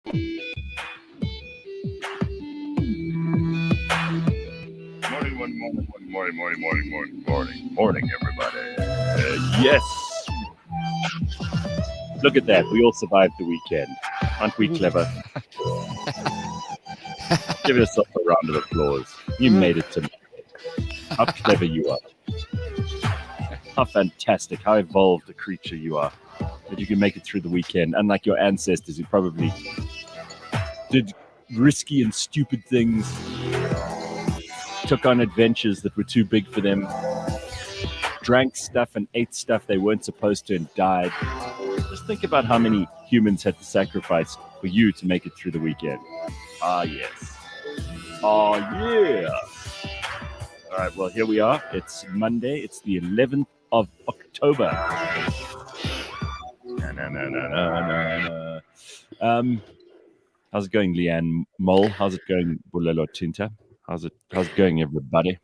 Morning, everybody. Yes. Look at that. We all survived the weekend. Aren't we clever? Give yourself a round of applause. You made it to me. How clever you are. How fantastic, how evolved a creature you are. That you can make it through the weekend, unlike your ancestors who probably did risky and stupid things, took on adventures that were too big for them, drank stuff and ate stuff they weren't supposed to and died. Just think about how many humans had to sacrifice for you to make it through the weekend. Ah, yes. Oh, yeah. All right, well, here we are. It's Monday. It's the 11th of October. How's it going, Leigh-Ann Mole? How's it going, Mbulelo Tinta? How's it going, everybody?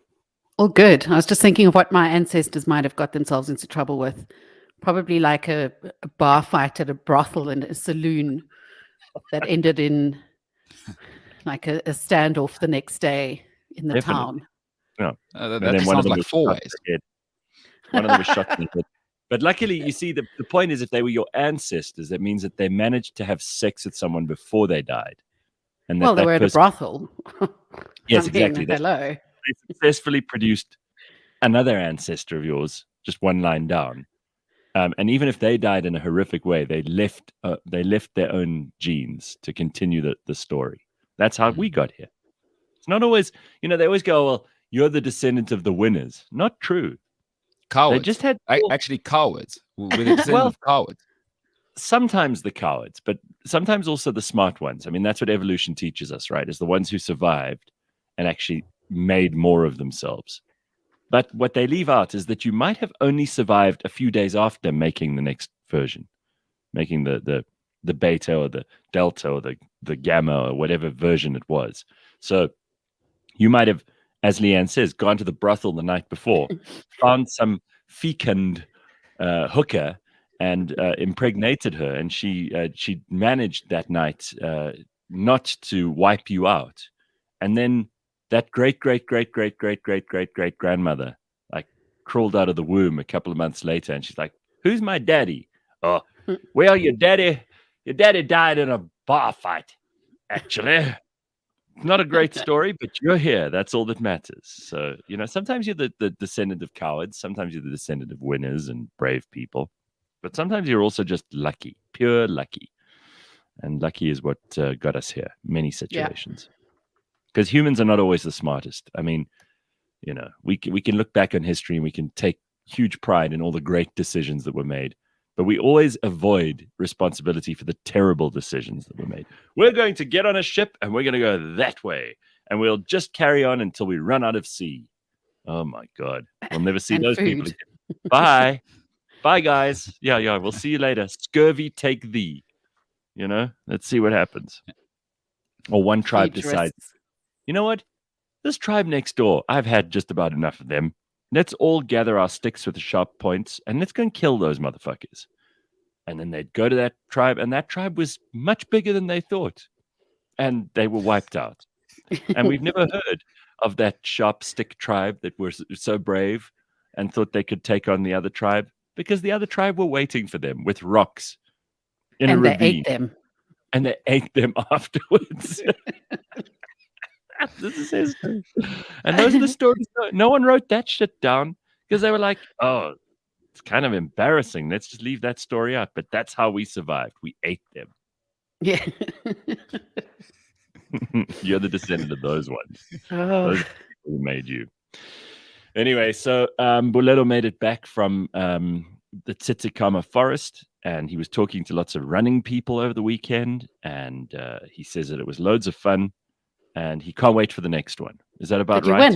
All good. I was just thinking of what my ancestors might have got themselves into trouble with. Probably like a bar fight at a brothel and a saloon that ended in like a standoff the next day in the town. No, that sounds like 4 ways. One of them was shot in the head. But luckily, you see, the point is if they were your ancestors, that means that they managed to have sex with someone before they died. And well, they were at a brothel. Yes, exactly. Hello. They successfully produced another ancestor of yours, just one line down. And even if they died in a horrific way, they left their own genes to continue the story. That's how we got here. It's not always, they always go, well, you're the descendant of the winners. Not true. Cowards. They just had actually cowards. We're the descendant of cowards. Sometimes the cowards, but sometimes also the smart ones. I mean, that's what evolution teaches us, right? Is the ones who survived and actually made more of themselves. But what they leave out is that you might have only survived a few days after making the next version, making the beta or the delta or the gamma or whatever version it was. So you might have, as Leigh-Ann says, gone to the brothel the night before, found some fecund hooker and impregnated her, and she managed that night not to wipe you out, and then that great grandmother like crawled out of the womb a couple of months later, and she's like, "Who's my daddy?" "Oh, well, your daddy died in a bar fight. Actually, not a great story, but you're here. That's all that matters." So sometimes you're the descendant of cowards, sometimes you're the descendant of winners and brave people. But sometimes you're also just lucky, pure lucky. And lucky is what got us here, many situations. Because humans are not always the smartest. I mean, we can look back on history and we can take huge pride in all the great decisions that were made. But we always avoid responsibility for the terrible decisions that were made. We're going to get on a ship and we're going to go that way. And we'll just carry on until we run out of sea. Oh, my God. We'll never see those people again. Bye. Bye, guys. Yeah. We'll see you later. Scurvy take thee. Let's see what happens. Or one tribe decides, you know what? This tribe next door, I've had just about enough of them. Let's all gather our sticks with the sharp points and let's go and kill those motherfuckers. And then they'd go to that tribe, and that tribe was much bigger than they thought. And they were wiped out. And we've never heard of that sharp stick tribe that were so brave and thought they could take on the other tribe, because the other tribe were waiting for them with rocks in a ravine. And they ate them. And they ate them afterwards. This is history. And those are the stories. No one wrote that shit down because they were like, oh, it's kind of embarrassing. Let's just leave that story out. But that's how we survived. We ate them. Yeah. You're the descendant of those ones. Oh. Those who made you. Anyway, so Mbulelo made it back from the Tsitsikamma forest, and he was talking to lots of running people over the weekend, and he says that it was loads of fun, and he can't wait for the next one. Is that about right?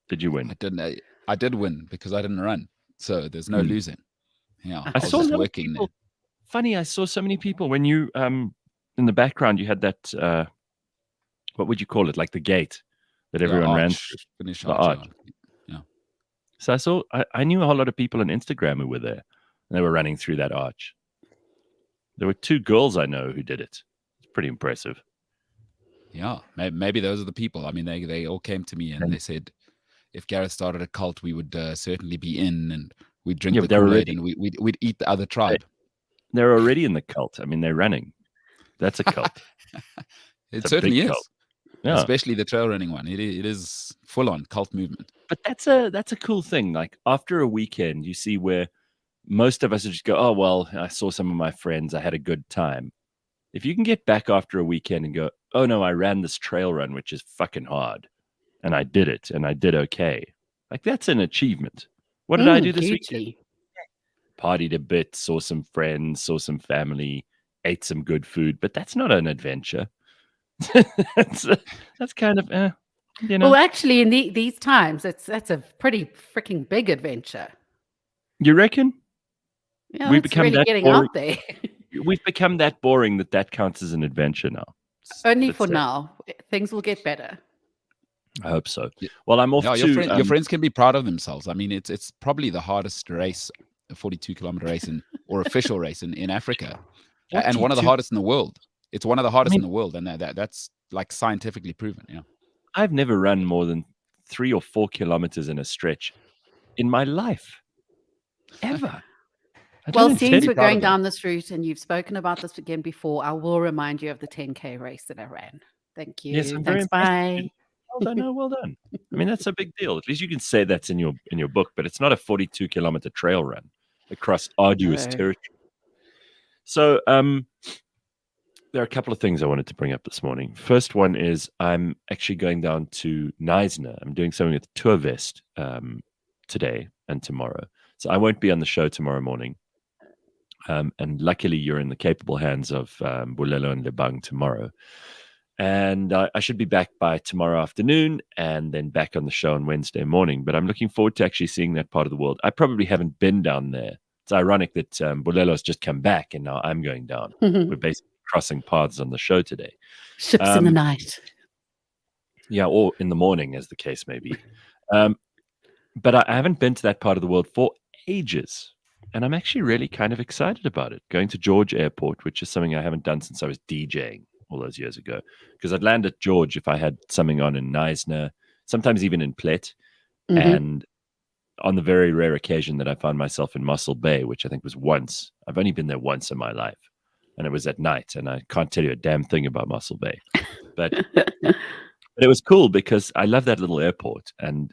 Did you win? Did you win? I did win because I didn't run, so there's no losing. Yeah, I saw just working people. Funny, I saw so many people when you in the background you had that what would you call it? Like the gate that everyone ran through. Finish the arch. arch. Yeah. So I knew a whole lot of people on Instagram who were there, and they were running through that arch. There were 2 girls I know who did it. It's pretty impressive. Yeah, maybe those are the people. I mean, they all came to me and they said, if Gareth started a cult, we would certainly be in, and we'd drink Yeah, the but they're Kool-Aid, already and we'd eat the other tribe. they're already in the cult. I mean, they're running. That's a cult. It It's a certainly big is, cult. Yeah. especially the trail running one. It is full on cult movement. But that's a cool thing. Like after a weekend, you see where most of us just go, oh well, I saw some of my friends, I had a good time. If you can get back after a weekend and go, oh no, I ran this trail run, which is fucking hard, and I did it, and I did okay. Like that's an achievement. What did I do this weekend? Hugely. Partied a bit, saw some friends, saw some family, ate some good food, but that's not an adventure. that's kind of, you know. Well, actually, in these times, that's a pretty freaking big adventure. You reckon? Yeah, We've it's become really that getting boring. out there. We've become that boring that counts as an adventure now. Only Let's for say. now. Things will get better. I hope so. Well, I'm off Yeah, to your friends can be proud of themselves. I mean, it's probably the hardest race, a 42-kilometer race or official race in Africa, and one of the 42. hardest in the world. It's one of the hardest I in mean, the world, and that's like scientifically proven. Yeah. I've never run more than 3 or 4 kilometers in a stretch in my life, ever. I Well, don't since intend. we're proud of going them. down this route and you've spoken about this again before, I will remind you of the 10K race that I ran. Thank you. Yes, I'm very Thanks. impressed. Bye. Well done. No, well done. I mean, that's a big deal. At least you can say that's in your book, but it's not a 42-kilometer trail run across arduous No. territory. So, there are a couple of things I wanted to bring up this morning. First one is I'm actually going down to Neisner. I'm doing something with Tour Vest today and tomorrow. So I won't be on the show tomorrow morning. And luckily, you're in the capable hands of Mbulelo and Lebang tomorrow. And I should be back by tomorrow afternoon and then back on the show on Wednesday morning. But I'm looking forward to actually seeing that part of the world. I probably haven't been down there. It's ironic that Mbulelo just come back and now I'm going down. We're basically crossing paths on the show today. Ships in the night. Yeah, or in the morning, as the case may be. But I haven't been to that part of the world for ages. And I'm actually really kind of excited about it. Going to George Airport, which is something I haven't done since I was DJing all those years ago. Because I'd land at George if I had something on in Neisner, sometimes even in Plet. And on the very rare occasion that I found myself in Mossel Bay, which I think was once. I've only been there once in my life. And it was at night. And I can't tell you a damn thing about Mossel Bay. But it was cool because I love that little airport. And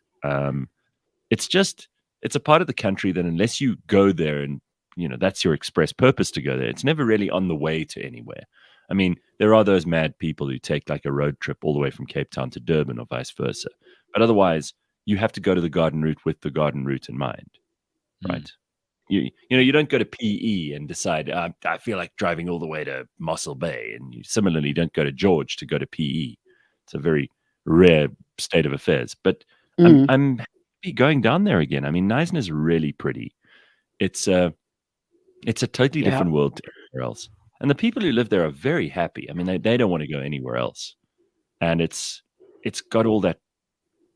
it's a part of the country that unless you go there and, that's your express purpose to go there, it's never really on the way to anywhere. I mean, there are those mad people who take like a road trip all the way from Cape Town to Durban or vice versa. But otherwise, you have to go to the garden route with the garden route in mind, right? You don't go to PE and decide, I feel like driving all the way to Mossel Bay. And you similarly don't go to George to go to PE. It's a very rare state of affairs. But I'm happy going down there again. I mean, Neisner is really pretty. It's a totally different world to everywhere else. And the people who live there are very happy. I mean, they don't want to go anywhere else. And it's got all that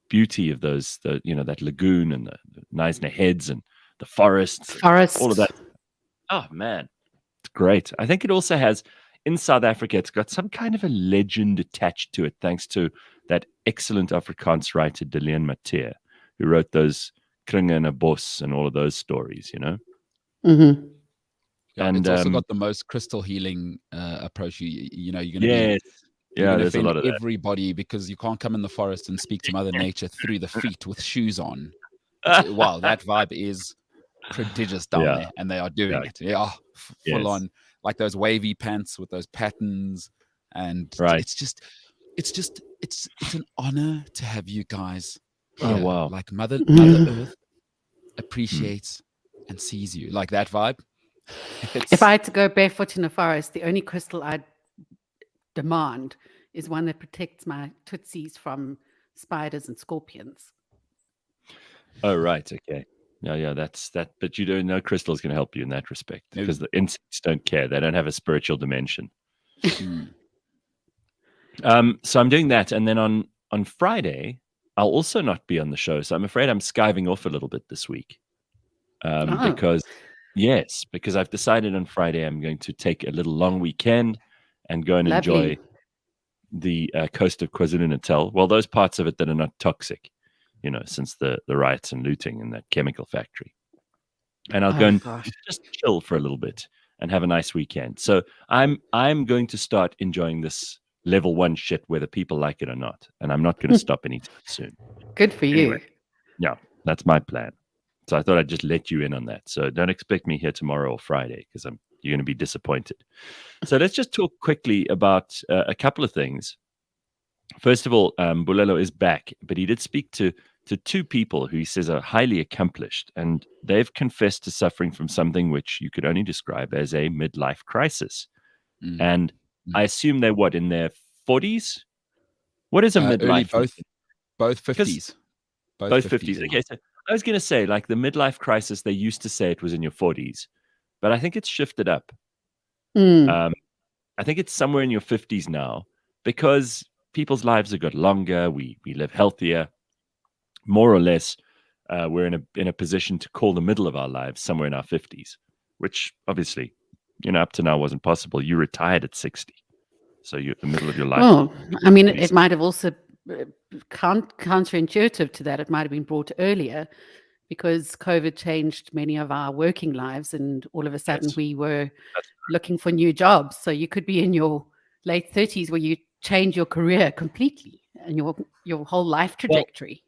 beauty of that lagoon and the Neisner heads and the forests, all of that. Oh man, it's great. I think it also has in South Africa, it's got some kind of a legend attached to it, thanks to that excellent Afrikaans writer Leigh-Ann, who wrote those Kringe en 'n Bos and all of those stories, Yeah, and it's also got the most crystal healing approach. You're going to be yes, You're there's a lot of that. everybody because you can't come in the forest and speak to Mother Nature through the feet with shoes on. Wow, that vibe is prodigious down there, and they are doing it. Yeah, full on, like those wavy pants with those patterns, and it's an honor to have you guys here. Oh wow! Like Mother Earth appreciates and sees you, like that vibe. If I had to go barefoot in a forest, the only crystal I'd demand is one that protects my tootsies from spiders and scorpions. Oh, right. Okay. Yeah, that's that. But you don't know crystal is going to help you in that respect because the insects don't care. They don't have a spiritual dimension. So I'm doing that. And then on Friday, I'll also not be on the show. So I'm afraid I'm skiving off a little bit this week. Because I've decided on Friday I'm going to take a little long weekend and go and enjoy the coast of KwaZulu-Natal. Well, those parts of it that are not toxic, since the riots and looting in that chemical factory. And I'll go and just chill for a little bit and have a nice weekend. So I'm going to start enjoying this level 1 shit, whether people like it or not. And I'm not going to stop anytime soon. Good for you. Yeah, that's my plan. So I thought I'd just let you in on that. So don't expect me here tomorrow or Friday, because you're going to be disappointed. So let's just talk quickly about a couple of things. First of all, Mbulelo is back, but he did speak to two people who he says are highly accomplished, and they've confessed to suffering from something which you could only describe as a midlife crisis. And I assume they're in their 40s? What is a midlife? Both 50s. Both 50s. Okay, so I was going to say, like, the midlife crisis, they used to say it was in your 40s, but I think it's shifted up. I think it's somewhere in your 50s now, because people's lives have got longer. We live healthier. More or less, we're in a position to call the middle of our lives somewhere in our 50s, which obviously, up to now wasn't possible. You retired at 60, so you're at the middle of your life. Well, I mean, it might have also counterintuitive to that. It might have been brought earlier because COVID changed many of our working lives, and all of a sudden we were looking for new jobs. So you could be in your late 30s where you change your career completely and your whole life trajectory.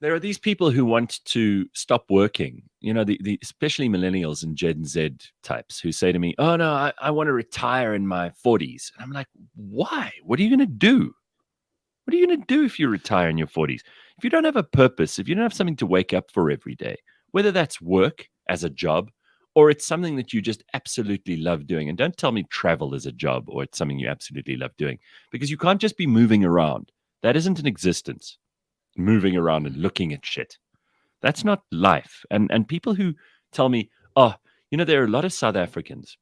There are these people who want to stop working, the especially millennials and Gen Z types who say to me, oh, no, I want to retire in my 40s. And I'm like, why? What are you going to do? What are you going to do if you retire in your 40s? If you don't have a purpose, if you don't have something to wake up for every day, whether that's work as a job or it's something that you just absolutely love doing. And don't tell me travel is a job or it's something you absolutely love doing, because you can't just be moving around. That isn't an existence. Moving around and looking at shit. That's not life. And people who tell me, oh, there are a lot of South Africans.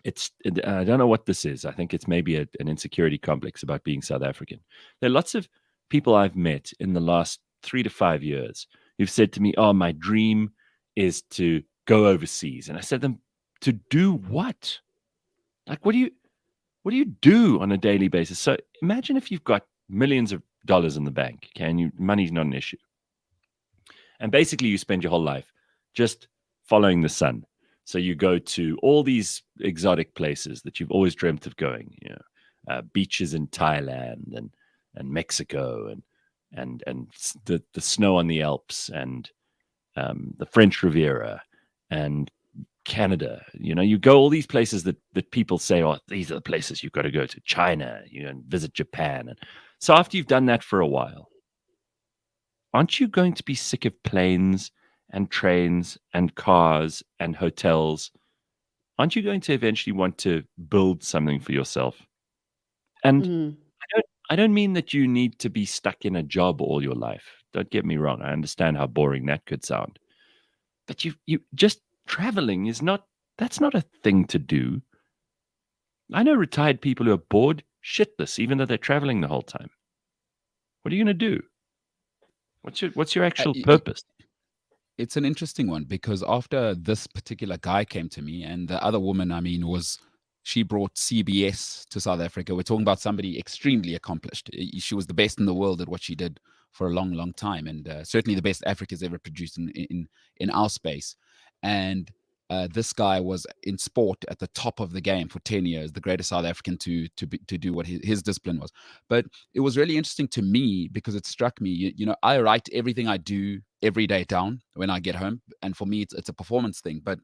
I don't know what this is. I think it's maybe an insecurity complex about being South African. There are lots of people I've met in the last 3 to 5 years who've said to me, oh, my dream is to go overseas. And I said to them, to do what? Like, what do you do on a daily basis? So imagine if you've got millions of dollars in the bank, okay, and money's not an issue. And basically you spend your whole life just following the sun. So you go to all these exotic places that you've always dreamt of going, beaches in Thailand and Mexico and the snow on the Alps and the French Riviera and Canada. You go all these places that people say, oh, these are the places you've got to go to. China, and visit Japan. And so after you've done that for a while, aren't you going to be sick of planes and trains and cars and hotels? Aren't you going to eventually want to build something for yourself? And I don't mean that you need to be stuck in a job all your life. Don't get me wrong. I understand how boring that could sound. But you just traveling that's not a thing to do. I know retired people who are bored shitless, even though they're traveling the whole time. What are you going to do? What's your actual purpose? It's an interesting one, because after this particular guy came to me, and the other woman, she brought CBS to South Africa. We're talking about somebody extremely accomplished. She was the best in the world at what she did for a long, long time, and certainly the best Africa's ever produced in our space. And this guy was in sport at the top of the game for 10 years, the greatest South African to do what his discipline was. But it was really interesting to me because it struck me, I write everything I do every day down when I get home. And for me, it's a performance thing. But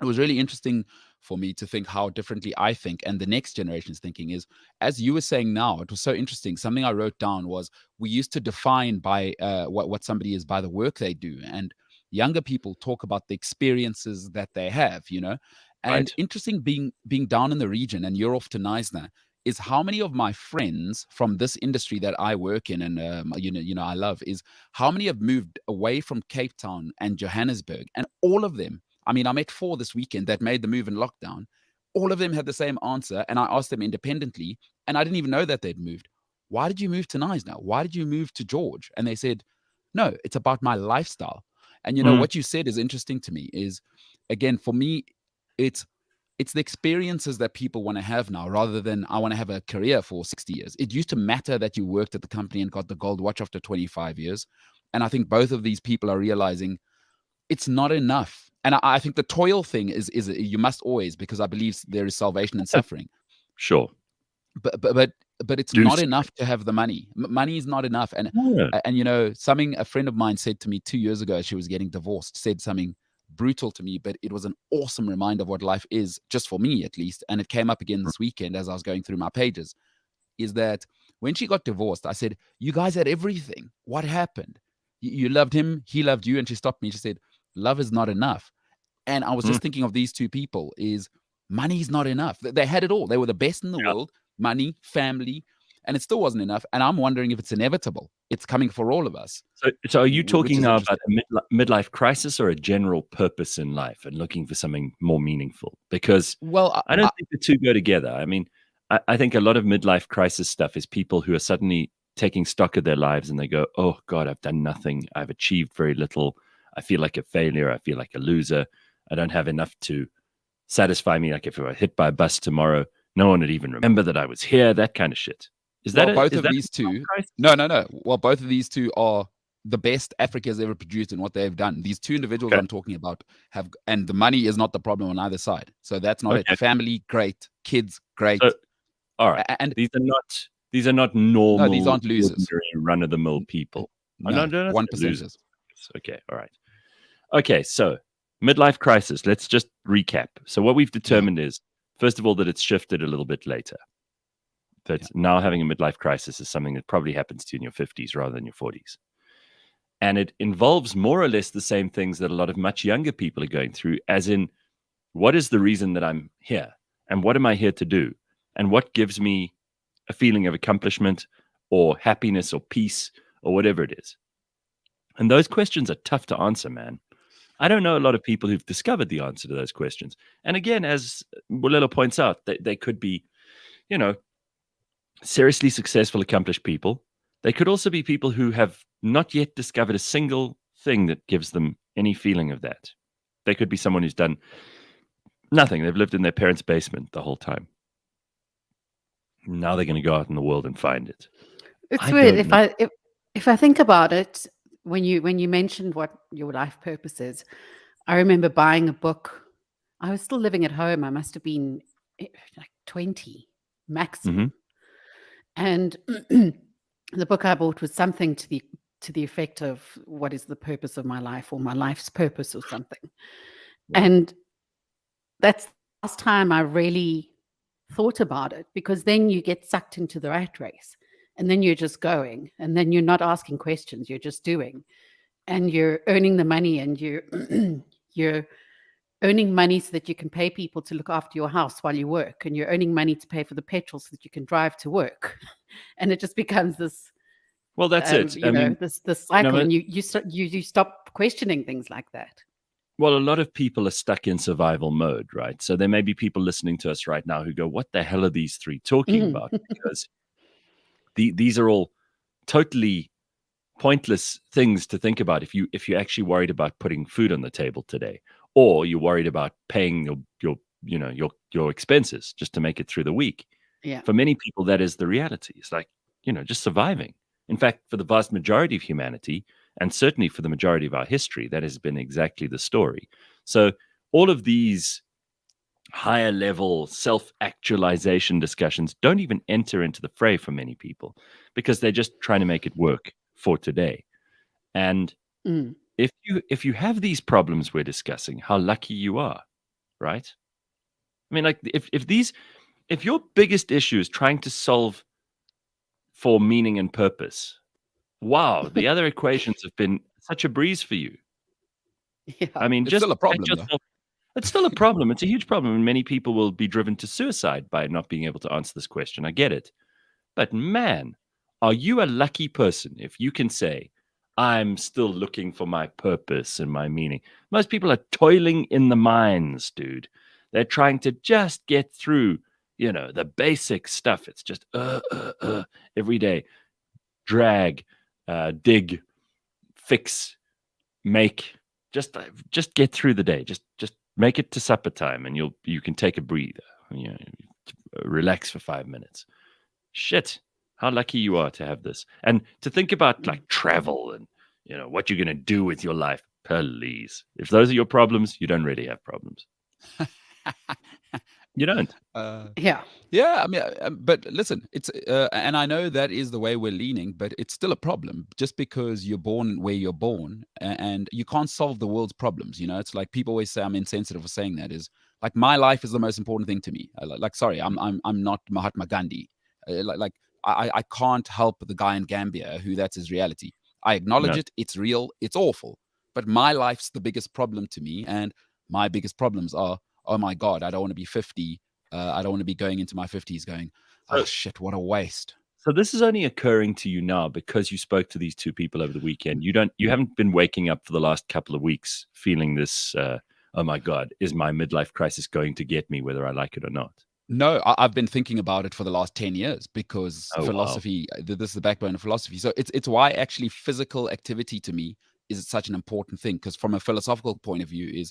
it was really interesting for me to think how differently I think and the next generation's thinking is, as you were saying now, it was so interesting. Something I wrote down was we used to define by what somebody is by the work they do. And younger people talk about the experiences that they have, and Right. interesting being down in the region, and you're off to Knysna, is how many of my friends from this industry that I work in and I love, is how many have moved away from Cape Town and Johannesburg. And all of them, I met 4 this weekend that made the move in lockdown. All of them had the same answer, and I asked them independently, and I didn't even know that they'd moved. Why did you move to Knysna? Why did you move to George? And they said, no, it's about my lifestyle. And what you said is interesting to me is, again, for me, it's it's the experiences that people want to have now, rather than I want to have a career for 60 years. It used to matter that you worked at the company and got the gold watch after 25 years. And I think both of these people are realizing it's not enough. And I think the toil thing is you must always, because I believe there is salvation in suffering. Sure. But it's not enough to have the money. Money is not enough. And something a friend of mine said to me 2 years ago, she was getting divorced, said something brutal to me, but it was an awesome reminder of what life is, just for me at least. And it came up again this weekend as I was going through my pages, is that when she got divorced, I said, you guys had everything. What happened? You loved him, he loved you. And she stopped me. She said, love is not enough. And I was just thinking of these two people, is money is not enough. They had it all. They were the best in the world, money, family, and it still wasn't enough. And I'm wondering if it's inevitable. It's coming for all of us. So are you talking now about a midlife crisis or a general purpose in life and looking for something more meaningful? Because I don't think the two go together. I mean, I think a lot of midlife crisis stuff is people who are suddenly taking stock of their lives and they go, oh God, I've done nothing. I've achieved very little. I feel like a failure. I feel like a loser. I don't have enough to satisfy me. Like if I were hit by a bus tomorrow, no one would even remember that I was here, that kind of shit. Is that both of these two? No. Well, both of these two are the best Africa has ever produced in what they've done. These two individuals I'm talking about have, and the money is not the problem on either side. So that's not it. Family, great. Kids, great. So, all right. And these are not normal. No, these aren't losers. Run of the mill people. No, 1%. Okay. All right. Okay. So midlife crisis. Let's just recap. So what we've determined is, first of all, that it's shifted a little bit later. That now having a midlife crisis is something that probably happens to you in your 50s rather than your 40s. And it involves more or less the same things that a lot of much younger people are going through, as in, what is the reason that I'm here? And what am I here to do? And what gives me a feeling of accomplishment or happiness or peace or whatever it is? And those questions are tough to answer, man. I don't know a lot of people who've discovered the answer to those questions. And again, as Mbulelo points out, they could be, seriously successful, accomplished people. They could also be people who have not yet discovered a single thing that gives them any feeling of that. They could be someone who's done nothing. They've lived in their parents' basement the whole time. Now they're going to go out in the world and find it. It's weird. If I think about it, when you mentioned what your life purpose is, I remember buying a book. I was still living at home. I must have been like 20 maximum. And the book I bought was something to the effect of, what is the purpose of my life, or my life's purpose, or something. Yeah. And that's the last time I really thought about it, because then you get sucked into the rat race, and then you're just going, and then you're not asking questions, you're just doing, and you're earning the money, and you're earning money so that you can pay people to look after your house while you work, and you're earning money to pay for the petrol so that you can drive to work. And it just becomes this. Well, that's it. This cycle, and you stop questioning things like that. Well, a lot of people are stuck in survival mode, right? So there may be people listening to us right now who go, what the hell are these three talking about? Because these are all totally pointless things to think about if you're actually worried about putting food on the table today, or you're worried about paying your expenses just to make it through the week. Yeah. For many people, that is the reality. It's like, just surviving. In fact, for the vast majority of humanity, and certainly for the majority of our history, that has been exactly the story. So all of these higher level self-actualization discussions don't even enter into the fray for many people, because they're just trying to make it work for today. And if you have these problems we're discussing, how lucky you are, right? I mean, like, if your biggest issue is trying to solve for meaning and purpose, wow, the other equations have been such a breeze for you. Yeah. I mean, it's still a problem. It's still a problem. It's a huge problem, and many people will be driven to suicide by not being able to answer this question. I get it. But man, are you a lucky person if you can say, I'm still looking for my purpose and my meaning? Most people are toiling in the mines, dude. They're trying to just get through, the basic stuff. It's just every day. Drag, dig, fix, make. Just get through the day. Just make it to supper time, and you can take a breather, relax for 5 minutes. Shit, how lucky you are to have this, and to think about like travel and what you're going to do with your life. Please, if those are your problems, you don't really have problems. You don't. Yeah. I mean, but listen, it's and I know that is the way we're leaning, but it's still a problem. Just because you're born where you're born, and you can't solve the world's problems. It's like people always say I'm insensitive for saying that. Is like my life is the most important thing to me. Sorry, I'm not Mahatma Gandhi. I can't help the guy in Gambia who that's his reality. I acknowledge it. It's real. It's awful. But my life's the biggest problem to me, and my biggest problems are, oh my God, I don't want to be 50. I don't want to be going into my 50s going, oh shit, what a waste. So this is only occurring to you now because you spoke to these two people over the weekend. You haven't been waking up for the last couple of weeks feeling this, oh my God, is my midlife crisis going to get me whether I like it or not? No, I've been thinking about it for the last 10 years because philosophy, wow. This is the backbone of philosophy. So it's why actually physical activity to me is such an important thing, because from a philosophical point of view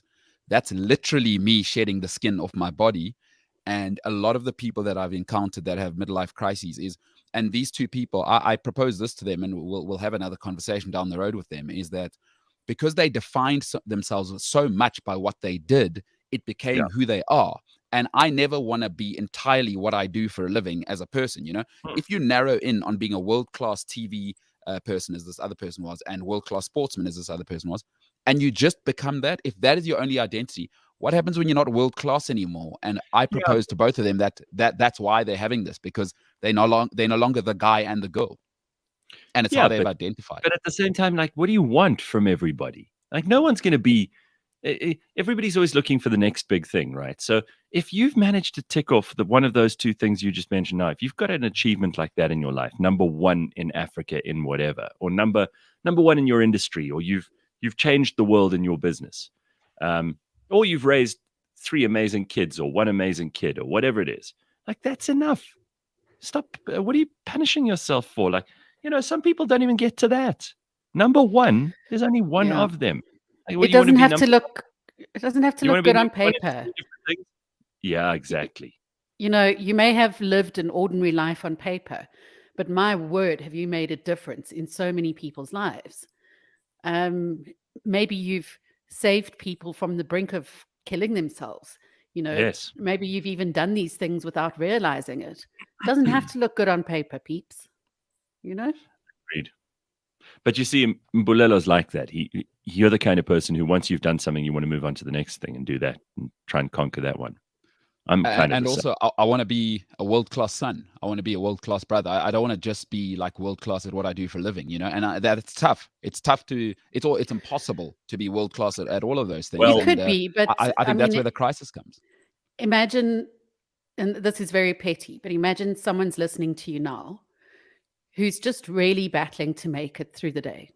that's literally me shedding the skin off my body. And a lot of the people that I've encountered that have midlife crises and these two people, I propose this to them, and we'll have another conversation down the road with them, is that because they defined themselves so much by what they did, it became who they are. And I never want to be entirely what I do for a living as a person. If you narrow in on being a world-class TV person, as this other person was, and world-class sportsman, as this other person was, and you just become that, if that is your only identity, what happens when you're not world-class anymore? And I propose to both of them that's why they're having this, because they're no longer the guy and the girl. And it's how they've identified. But at the same time, like, what do you want from everybody? Like, no one's going to be... Everybody's always looking for the next big thing, right? So if you've managed to tick off one of those two things you just mentioned now, if you've got an achievement like that in your life, number one in Africa in whatever, or number one in your industry, or you've changed the world in your business, or you've raised 3 amazing kids or 1 amazing kid or whatever it is, like, that's enough. Stop. What are you punishing yourself for? Like, some people don't even get to that. Number one, there's only one of them. It doesn't have to look good on paper. Yeah, exactly. You may have lived an ordinary life on paper, but my word, have you made a difference in so many people's lives? Maybe you've saved people from the brink of killing themselves. Yes. Maybe you've even done these things without realizing it. It doesn't have to look good on paper, peeps. Agreed. But you see, Mbulelo's like that. You're the kind of person who, once you've done something, you want to move on to the next thing and do that and try and conquer that one. I'm kind of... And also, I want to be a world-class son. I want to be a world-class brother. I don't want to just be like world-class at what I do for a living, and that's tough. It's tough it's impossible to be world-class at all of those things. Well, you could be, but I think that's where the crisis comes. Imagine, and this is very petty, but imagine someone's listening to you now who's just really battling to make it through the day.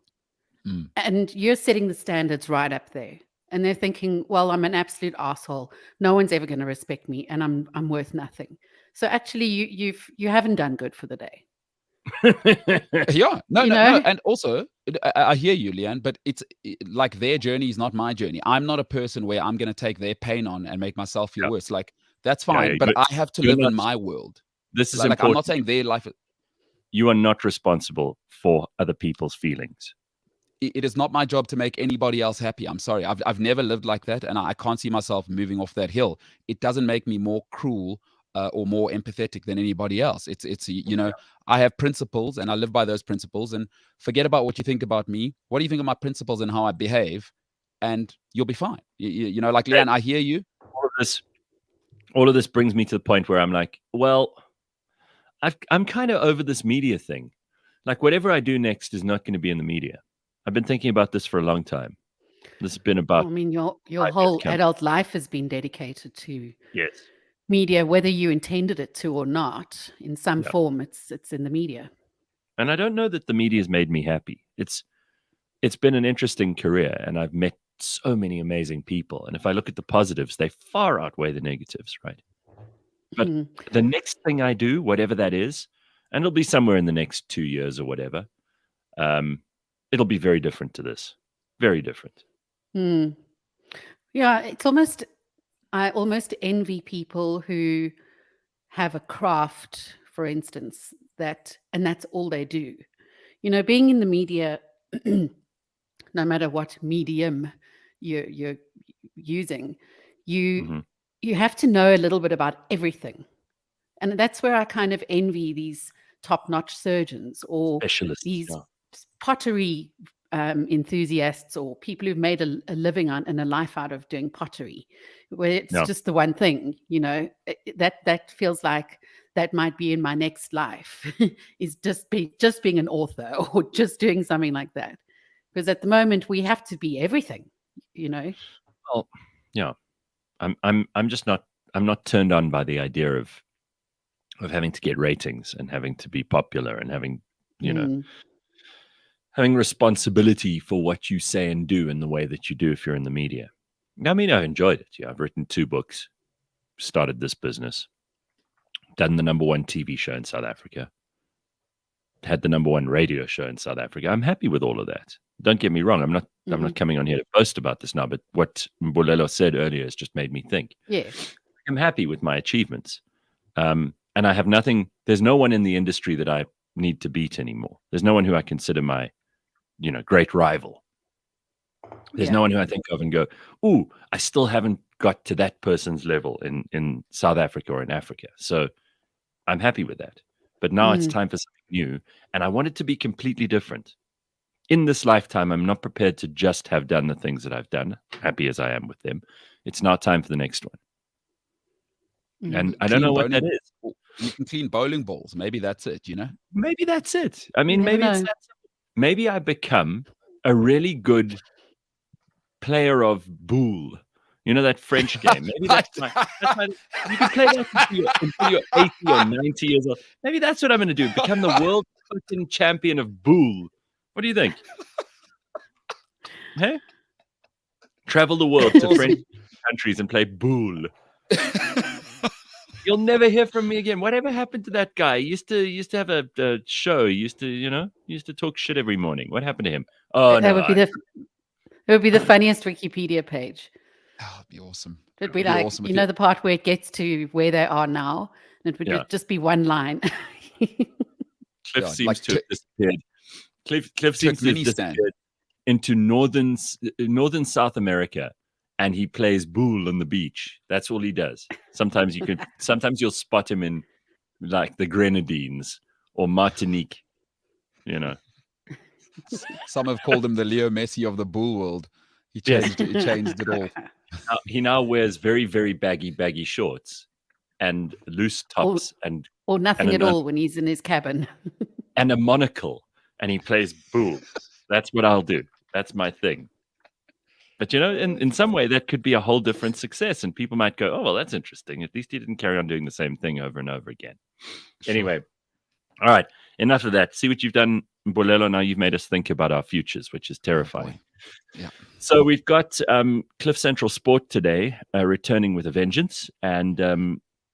And you're setting the standards right up there. And they're thinking, well, I'm an absolute asshole. No one's ever going to respect me, and I'm worth nothing. So actually, you haven't done good for the day. No. And also, I hear you, Leigh-Ann, but it's like their journey is not my journey. I'm not a person where I'm going to take their pain on and make myself feel worse. Like, that's fine, but I have to live in my world. This is like important. I'm not saying their life... You are not responsible for other people's feelings. It is not my job to make anybody else happy. I'm sorry. I've never lived like that, and I can't see myself moving off that hill. It doesn't make me more cruel or more empathetic than anybody else. It's I have principles, and I live by those principles. And forget about what you think about me. What do you think of my principles and how I behave? And you'll be fine. Like Leigh-Ann, I hear you. All of this brings me to the point where I'm like, well, I'm kind of over this media thing. Like, whatever I do next is not going to be in the media. I've been thinking about this for a long time. This has been about... I mean, your whole adult life has been dedicated to yes. media, whether you intended it to or not. In some form, it's in the media. And I don't know that the media has made me happy. It's been an interesting career, and I've met so many amazing people. And if I look at the positives, they far outweigh the negatives, right? But the next thing I do, whatever that is, and it'll be somewhere in the next 2 years or whatever, it'll be very different to this. Very different. Yeah, it's almost I almost envy people who have a craft, for instance, and that's all they do. Being in the media, no matter what medium you're using, you have to know a little bit about everything. And that's where I kind of envy these top-notch surgeons or these pottery enthusiasts or people who've made a living and a life out of doing pottery, where it's just the one thing. That feels like that might be in my next life is just being an author or just doing something like that. Because at the moment we have to be everything. Well, yeah, I'm just not. I'm not turned on by the idea of having to get ratings and having to be popular and having, having responsibility for what you say and do in the way that you do if you're in the media. I mean, I've enjoyed it. Yeah, I've written 2 books, started this business, done the #1 TV show in South Africa, had the #1 radio show in South Africa. I'm happy with all of that. Don't get me wrong. I'm not coming on here to boast about this now, but what Mbulelo said earlier has just made me think. Yes. I'm happy with my achievements. And I have nothing, there's no one in the industry that I need to beat anymore. There's no one who I consider my, great rival. There's no one who I think of and go, ooh, I still haven't got to that person's level in South Africa or in Africa. So I'm happy with that. But now it's time for something new. And I want it to be completely different. In this lifetime, I'm not prepared to just have done the things that I've done, happy as I am with them. It's now time for the next one. And I don't know what that is. You can clean bowling balls. Maybe that's it, Maybe that's it. I mean, maybe it's that simple. Maybe I become a really good player of boule. That French game. Maybe that's my you can play that until you're 80 or 90 years old. Maybe that's what I'm going to do. Become the world fucking champion of boule. What do you think? Hey? Travel the world to French countries and play boule. You'll never hear from me again. Whatever happened to that guy? He used to have a show. He used to talk shit every morning. What happened to him? Oh, that would be the funniest Wikipedia page. Oh, it'd be awesome. It'd be like, awesome the part where it gets to where they are now, and it would just be one line. Cliff seems to have disappeared. Cliff seems to have disappeared into northern South America. And he plays boule on the beach. That's all he does. Sometimes you'll spot him in like the Grenadines or Martinique. Some have called him the Leo Messi of the boule world. He changed it all. He now wears very, very baggy shorts and loose tops or nothing at all when he's in his cabin. And a monocle, and he plays boule. That's what I'll do. That's my thing. But, in some way, that could be a whole different success. And people might go, oh, well, that's interesting. At least he didn't carry on doing the same thing over and over again. Sure. Anyway, all right, enough of that. See what you've done, Mbulelo. Now you've made us think about our futures, which is terrifying. Yeah. So we've got Cliff Central Sport today returning with a vengeance. And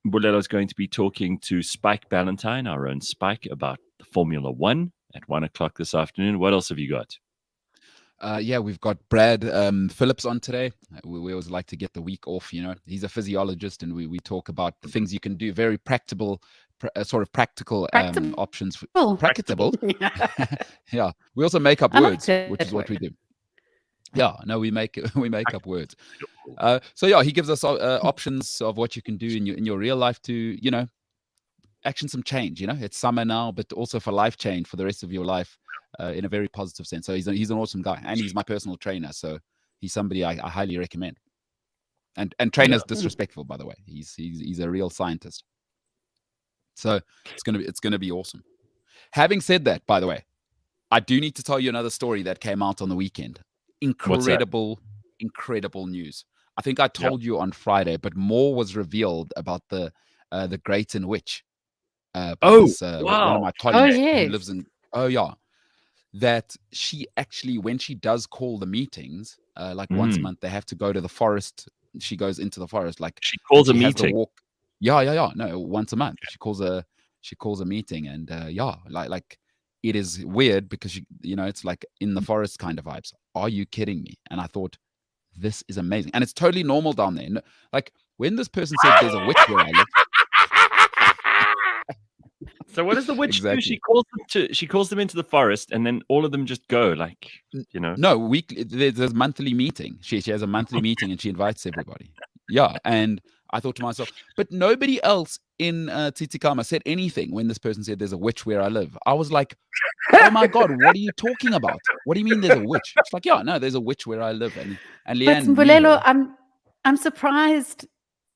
Mbulelo is going to be talking to Spike Ballantyne, our own Spike, about the Formula One at 1:00 this afternoon. What else have you got? We've got Brad Phillips on today. We always like to get the week off, He's a physiologist, and we talk about the things you can do, very practical options. Practicable. Yeah. We also make up words, which is what we do. Yeah, no, we make up words. He gives us options of what you can do in your real life to, action some change. It's summer now, but also for life change for the rest of your life. In a very positive sense. So he's an awesome guy, and he's my personal trainer. So he's somebody I highly recommend. And trainer's disrespectful, by the way. He's a real scientist. So it's gonna be awesome. Having said that, by the way, I do need to tell you another story that came out on the weekend. Incredible news. I think I told you on Friday, but more was revealed about the Great and Witch. Wow. One of my colleagues who lives in. Oh yeah. That she actually, when she does call the meetings, once a month, they have to go to the forest. She goes into the forest, she calls a meeting. Yeah. No, once a month she calls a meeting, and it is weird because it's like in the forest kind of vibes. Are you kidding me? And I thought, this is amazing, and it's totally normal down there. when this person said there's a witch where I live. So what does the witch do? Exactly. She calls them into the forest, and then all of them just go, like, you know. No, weekly. There's a monthly meeting. She has a monthly meeting, and she invites everybody. Yeah, and I thought to myself, but nobody else in Tsitsikamma said anything when this person said there's a witch where I live. I was like, oh my God, what are you talking about? What do you mean there's a witch? It's like, yeah, no, there's a witch where I live. And Leigh-Ann But knew Mbulelo, her. I'm surprised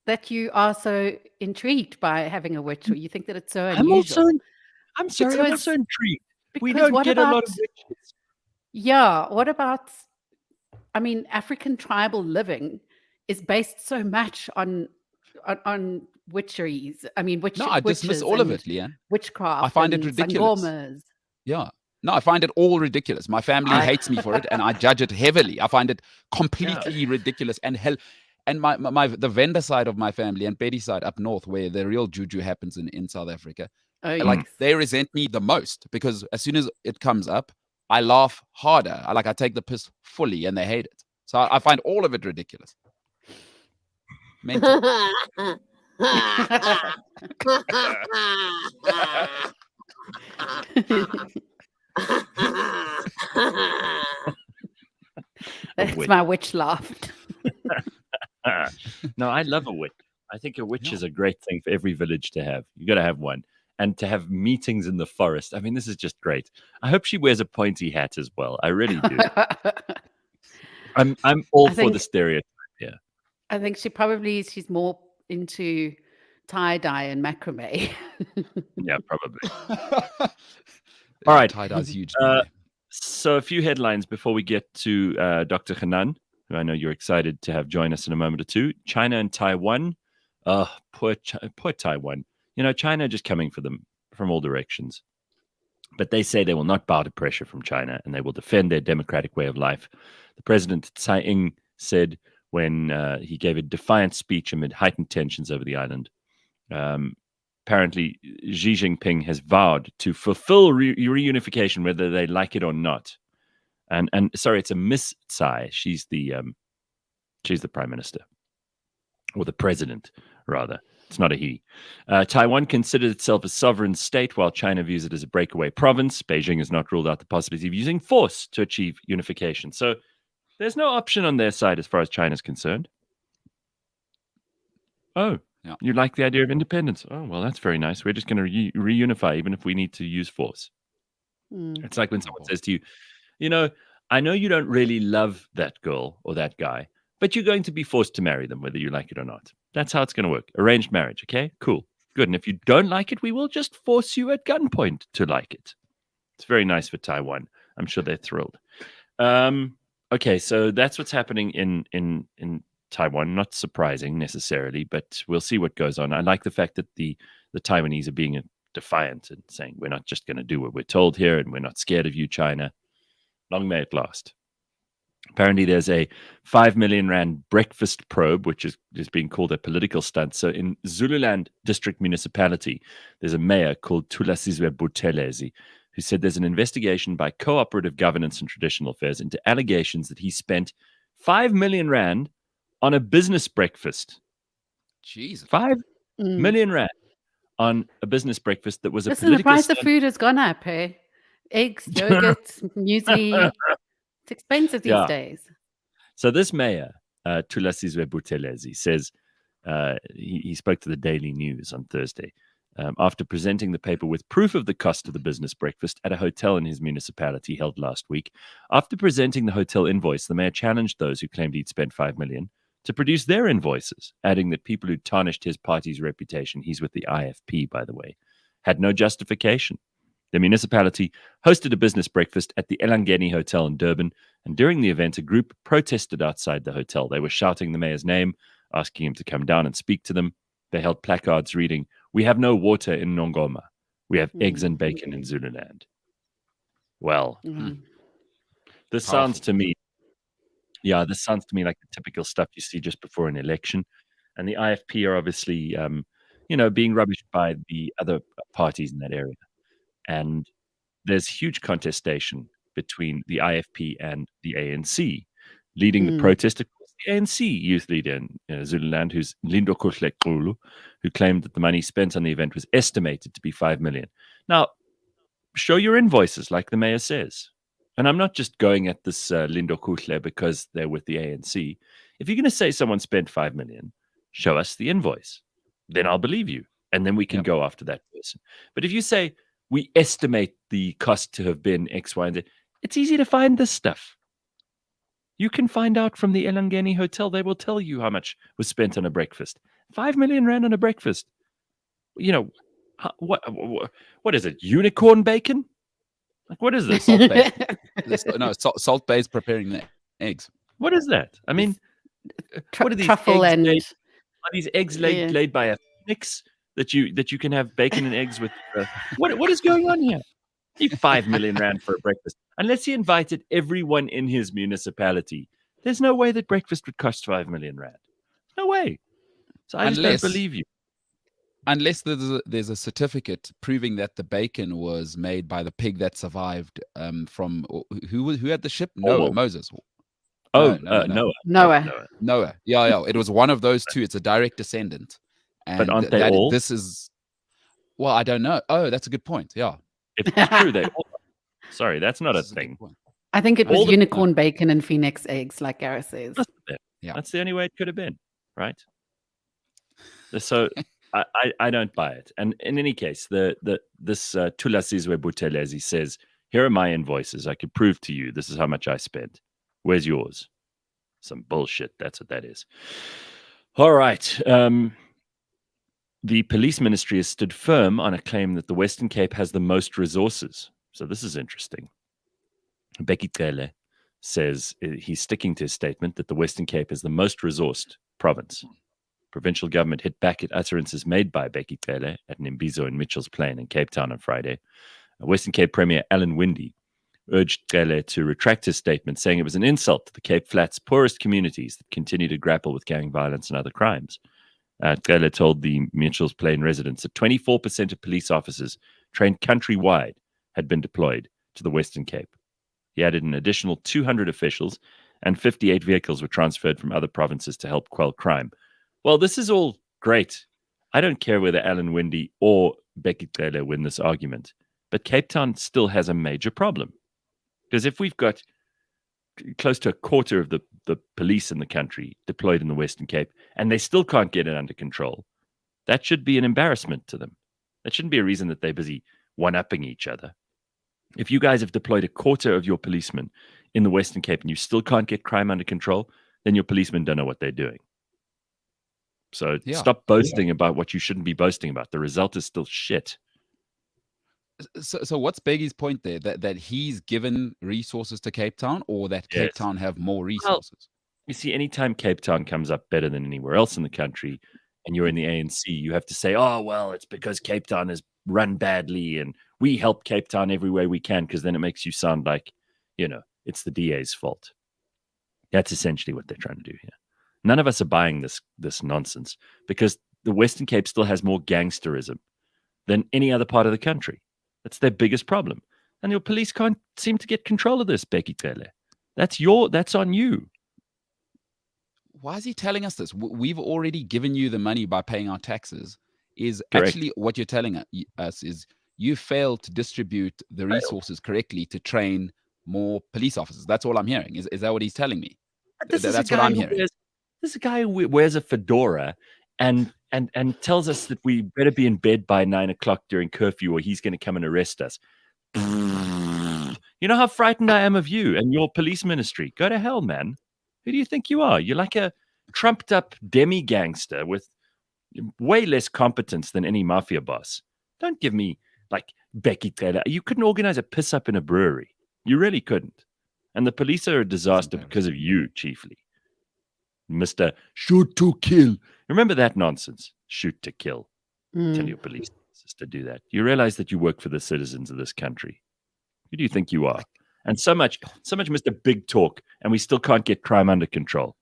that you are so intrigued by having a witch, or you think that it's so unusual. I'm also intrigued. We Because don't what get a lot about- of witches. Yeah, what about, I mean, African tribal living is based so much on witcheries. I mean, No, I dismiss witches all of and it, Leigh-Ann. witchcraft. I find it and ridiculous. sangomas. Yeah. No, I find it all ridiculous. My family hates me for it, and I judge it heavily. I find it completely ridiculous and hell. And the vendor side of my family and Betty's side up north, where the real juju happens in South Africa, Oh, they resent me the most, because as soon as it comes up, I laugh harder. I take the piss fully, and they hate it. So I find all of it ridiculous. Mental. That's my witch laughed. No, I love a witch. I think a witch is a great thing for every village to have. You got to have one. And to have meetings in the forest. I mean, this is just great. I hope she wears a pointy hat as well. I really do. I'm all for the stereotype. Yeah. I think she's more into tie-dye and macrame. Yeah, probably. All right. Tie-dye's huge. So a few headlines before we get to Dr. Hanan, who I know you're excited to have join us in a moment or two. China and Taiwan. Poor Taiwan. You know, China just coming for them from all directions. But they say they will not bow to pressure from China, and they will defend their democratic way of life. The president, Tsai Ing, said when he gave a defiant speech amid heightened tensions over the island. Apparently, Xi Jinping has vowed to fulfill reunification, whether they like it or not. And sorry, it's a Miss Tsai. She's the prime minister, or the president, rather. It's not a he. Taiwan considers itself a sovereign state, while China views it as a breakaway province. Beijing has not ruled out the possibility of using force to achieve unification. So there's no option on their side as far as China's concerned. Oh, yeah. You like the idea of independence? Oh, well, that's very nice. We're just going to reunify, even if we need to use force. It's like when someone says to you, you know, I know you don't really love that girl or that guy, but you're going to be forced to marry them, whether you like it or not. That's how it's going to work. Arranged marriage, okay? Cool. Good. And if you don't like it, we will just force you at gunpoint to like it. It's very nice for Taiwan. I'm sure they're thrilled. Okay, so that's what's happening in Taiwan. Not surprising necessarily, but we'll see what goes on. I like the fact that the Taiwanese are being defiant and saying, we're not just going to do what we're told here, and we're not scared of you, China. Long may it last. Apparently, there's a 5 million rand breakfast probe, which is being called a political stunt. So in Zululand District Municipality, there's a mayor called Thulasizwe Buthelezi, who said there's an investigation by Cooperative Governance and Traditional Affairs into allegations that he spent 5 million rand on a business breakfast. Jesus. 5 million rand on a business breakfast that was a Listen, the price of food has gone up, hey? Eggs, yogurt, muesli. It's expensive these days. So this mayor, Thulasizwe Buthelezi, says he spoke to the Daily News on Thursday after presenting the paper with proof of the cost of the business breakfast at a hotel in his municipality held last week. After presenting the hotel invoice, the mayor challenged those who claimed he'd spent 5 million to produce their invoices, adding that people who tarnished his party's reputation — he's with the IFP, by the way — had no justification. The municipality hosted a business breakfast at the Elangeni Hotel in Durban, and during the event, a group protested outside the hotel. They were shouting the mayor's name, asking him to come down and speak to them. They held placards reading, "We have no water in Nongoma. We have eggs and bacon in Zululand." Well, this sounds to me like the typical stuff you see just before an election. And the IFP are obviously, being rubbished by the other parties in that area. And there's huge contestation between the IFP and the ANC. Leading the protest, of course, the ANC youth leader in Zululand, who's Lindo Kuhle, who claimed that the money spent on the event was estimated to be 5 million. Now, show your invoices, like the mayor says. And I'm not just going at this Lindo Kuhle because they're with the ANC. If you're going to say someone spent 5 million, show us the invoice. Then I'll believe you. And then we can go after that person. But if you say, we estimate the cost to have been X, Y, and Z, it's easy to find this stuff. You can find out from the Elangeni Hotel. They will tell you how much was spent on a breakfast. 5 million rand on a breakfast. You know, what is it? Unicorn bacon? Like, what is this? Salt Bay. No, Salt Bay's preparing the eggs. What is that? I mean, what are these truffle eggs and laid, are these eggs laid by a phoenix that you can have bacon and eggs with? What is going on here? You 5 million rand for a breakfast. Unless he invited everyone in his municipality, there's no way that breakfast would cost 5 million rand. No way. So I just don't believe you. Unless there's a certificate proving that the bacon was made by the pig that survived from who had the ship? Moses. Noah. Yeah. It was one of those two. It's a direct descendant. And but aren't they all? This is, well, I don't know. Oh, that's a good point. Yeah. If it's true, they all. Sorry, that's not a thing. I think it was unicorn bacon and phoenix eggs, like Gareth says. That's the only way it could have been, right? So I don't buy it. And in any case, this Thulasizwe Buthelezi says, here are my invoices. I could prove to you this is how much I spent. Where's yours? Some bullshit. That's what that is. All right. The police ministry has stood firm on a claim that the Western Cape has the most resources. So this is interesting. Becky Cele says he's sticking to his statement that the Western Cape is the most resourced province. Provincial government hit back at utterances made by Becky Cele at Nimbizo and Mitchell's Plain in Cape Town on Friday. Western Cape Premier Alan Winde urged Cele to retract his statement, saying it was an insult to the Cape Flats' poorest communities that continue to grapple with gang violence and other crimes. Cele told the Mitchell's Plain residents that 24% of police officers trained countrywide had been deployed to the Western Cape. He added an additional 200 officials and 58 vehicles were transferred from other provinces to help quell crime. Well, this is all great. I don't care whether Alan Winde or Becky Cele win this argument, but Cape Town still has a major problem. Because if we've got close to a quarter of the police in the country deployed in the Western Cape, and they still can't get it under control, that should be an embarrassment to them. That shouldn't be a reason that they're busy one-upping each other. If you guys have deployed a quarter of your policemen in the Western Cape and you still can't get crime under control, then your policemen don't know what they're doing. So stop boasting about what you shouldn't be boasting about. The result is still shit. So what's Beggy's point there? That he's given resources to Cape Town, or that Cape Town have more resources? Well, you see, anytime Cape Town comes up better than anywhere else in the country, and you're in the ANC, you have to say, oh, well, it's because Cape Town is run badly, and we help Cape Town every way we can, because then it makes you sound like, it's the DA's fault. That's essentially what they're trying to do here. None of us are buying this nonsense, because the Western Cape still has more gangsterism than any other part of the country. That's their biggest problem. And your police can't seem to get control of this, Becky Cele. That's on you. Why is he telling us this? We've already given you the money by paying our taxes. Correct. Actually what you're telling us is you failed to distribute the resources correctly to train more police officers. That's all I'm hearing. Is that what he's telling me? That's what I'm hearing. This is a guy who wears a fedora and tells us that we better be in bed by 9 o'clock during curfew or he's going to come and arrest us. You know how frightened I am of you and your police ministry. Go to hell, man. Who do you think you are? You're like a trumped up demi-gangster with way less competence than any mafia boss. Don't give me like Becky Taylor. You couldn't organize a piss up in a brewery. You really couldn't. And the police are a disaster because of you, chiefly. Mr. Shoot to kill. Remember that nonsense? Shoot to kill. Tell your police officers to do that. You realize that you work for the citizens of this country. Who do you think you are? And so much Mr. Big Talk, and we still can't get crime under control.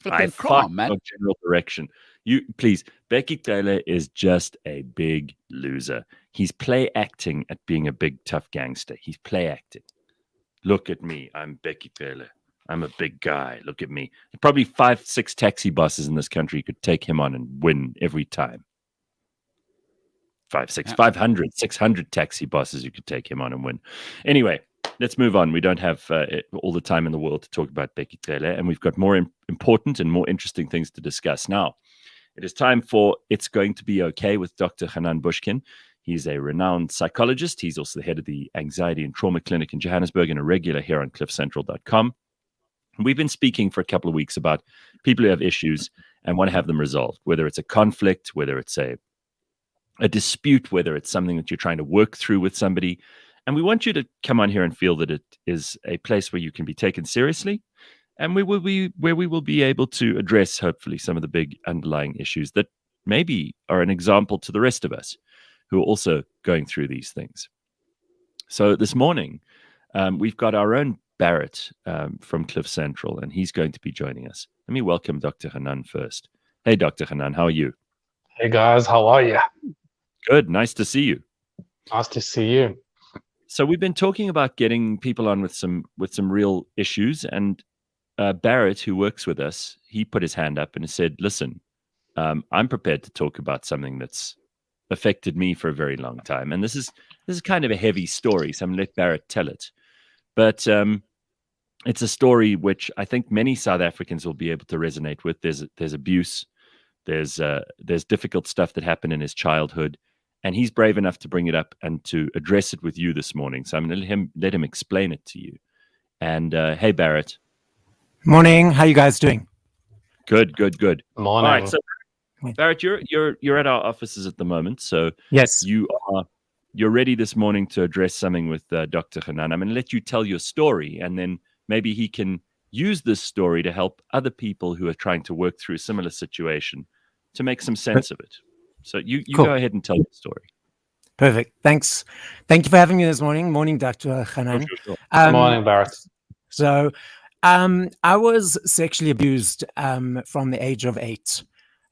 I fuck your general direction. You please, Becky Taylor is just a big loser. He's play acting at being a big tough gangster. He's play acting. Look at me, I'm Becky Taylor. I'm a big guy. Look at me. Probably 5-6 taxi buses in this country could take him on and win every time. 500, 600 taxi buses you could take him on and win. Anyway, let's move on. We don't have all the time in the world to talk about Becky Taylor, and we've got more important and more interesting things to discuss. Now, it is time for It's Going to Be Okay with Dr. Hanan Bushkin. He's a renowned psychologist. He's also the head of the Anxiety and Trauma Clinic in Johannesburg and a regular here on cliffcentral.com. We've been speaking for a couple of weeks about people who have issues and want to have them resolved, whether it's a conflict, whether it's a dispute, whether it's something that you're trying to work through with somebody. And we want you to come on here and feel that it is a place where you can be taken seriously, and where we will be able to address, hopefully, some of the big underlying issues that maybe are an example to the rest of us who are also going through these things. So this morning, we've got our own Barrett from Cliff Central, and he's going to be joining us. Let me welcome Dr. Hanan first. Hey, Dr. Hanan, how are you? Hey, guys. How are you? Good. Nice to see you. Nice to see you. So we've been talking about getting people on with some real issues, and Barrett, who works with us, he put his hand up and said, listen, I'm prepared to talk about something that's affected me for a very long time. And this is kind of a heavy story, so I'm going to let Barrett tell it. But it's a story which I think many South Africans will be able to resonate with. There's abuse, there's difficult stuff that happened in his childhood, and he's brave enough to bring it up and to address it with you this morning. So I'm going to let him explain it to you. And hey, Barrett. Morning. How you guys doing? Good. Morning. All right. So Barrett, you're at our offices at the moment. So yes, you're ready this morning to address something with Dr. Hanan. I'm going to let you tell your story, and then maybe he can use this story to help other people who are trying to work through a similar situation to make some sense of it. So you cool. Go ahead and tell your story. Perfect. Thanks. Thank you for having me this morning. Morning, Dr. Hanan. Sure. Good morning, Barrett. So I was sexually abused from the age of 8.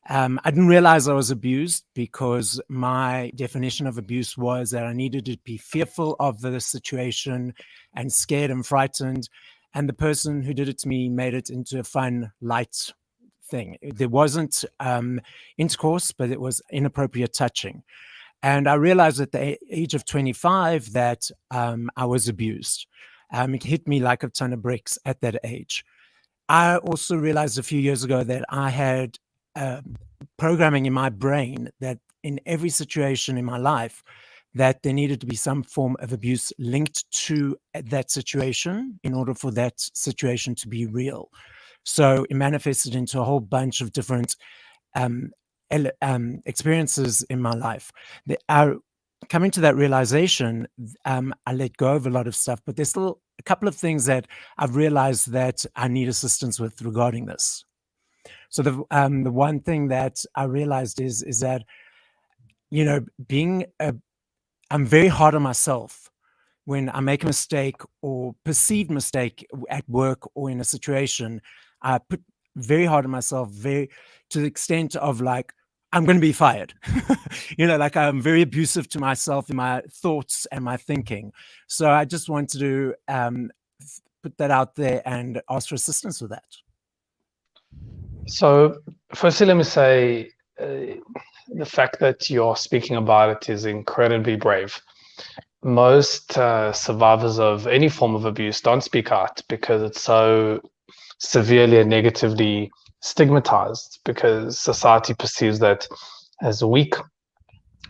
I didn't realize I was abused because my definition of abuse was that I needed to be fearful of the situation and scared and frightened. And the person who did it to me made it into a fun, light thing. There wasn't intercourse, but it was inappropriate touching. And I realized at the age of 25 that I was abused. It hit me like a ton of bricks at that age. I also realized a few years ago that I had programming in my brain that in every situation in my life, that there needed to be some form of abuse linked to that situation in order for that situation to be real. So it manifested into a whole bunch of different experiences in my life. Coming to that realization, I let go of a lot of stuff, but there's still a couple of things that I've realized that I need assistance with regarding this. So the one thing that I realized is that, you know, I'm very hard on myself when I make a mistake or perceived mistake at work or in a situation. I put very hard on myself, to the extent of like, I'm going to be fired. You know, like I'm very abusive to myself in my thoughts and my thinking. So I just wanted to put that out there and ask for assistance with that. So firstly, let me say the fact that you're speaking about it is incredibly brave. Most survivors of any form of abuse don't speak out because it's so severely and negatively stigmatized, because society perceives that as weak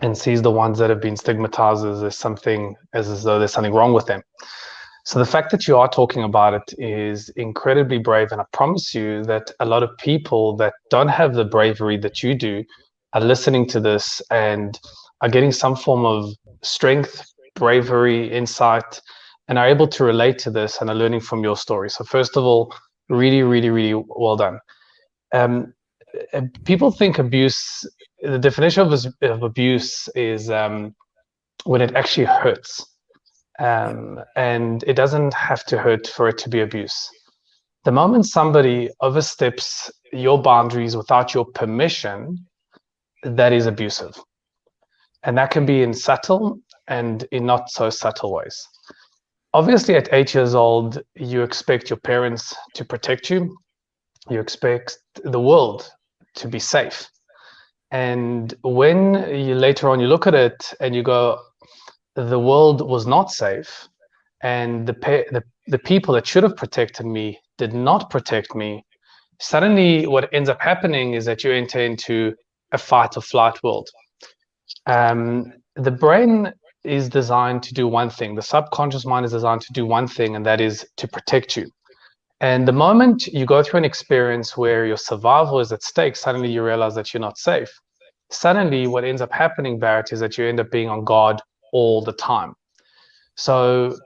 and sees the ones that have been stigmatized as though there's something wrong with them. So the fact that you are talking about it is incredibly brave, and I promise you that a lot of people that don't have the bravery that you do are listening to this and are getting some form of strength, bravery, insight, and are able to relate to this and are learning from your story. So first of all, really, really, really well done. People think abuse, the definition of abuse is when it actually hurts. And it doesn't have to hurt for it to be abuse. The moment somebody oversteps your boundaries without your permission, that is abusive. And that can be in subtle and in not so subtle ways. obviously at 8 years old, you expect your parents to protect you. You expect the world to be safe. And when you later on you look at it and you go, the world was not safe, and the people that should have protected me did not protect me, suddenly what ends up happening is that you enter into a fight or flight world. The brain is designed to do one thing. The subconscious mind is designed to do one thing, and that is to protect you. And the moment you go through an experience where your survival is at stake, suddenly you realize that you're not safe. Suddenly what ends up happening, Barrett, is that you end up being on guard all the time. So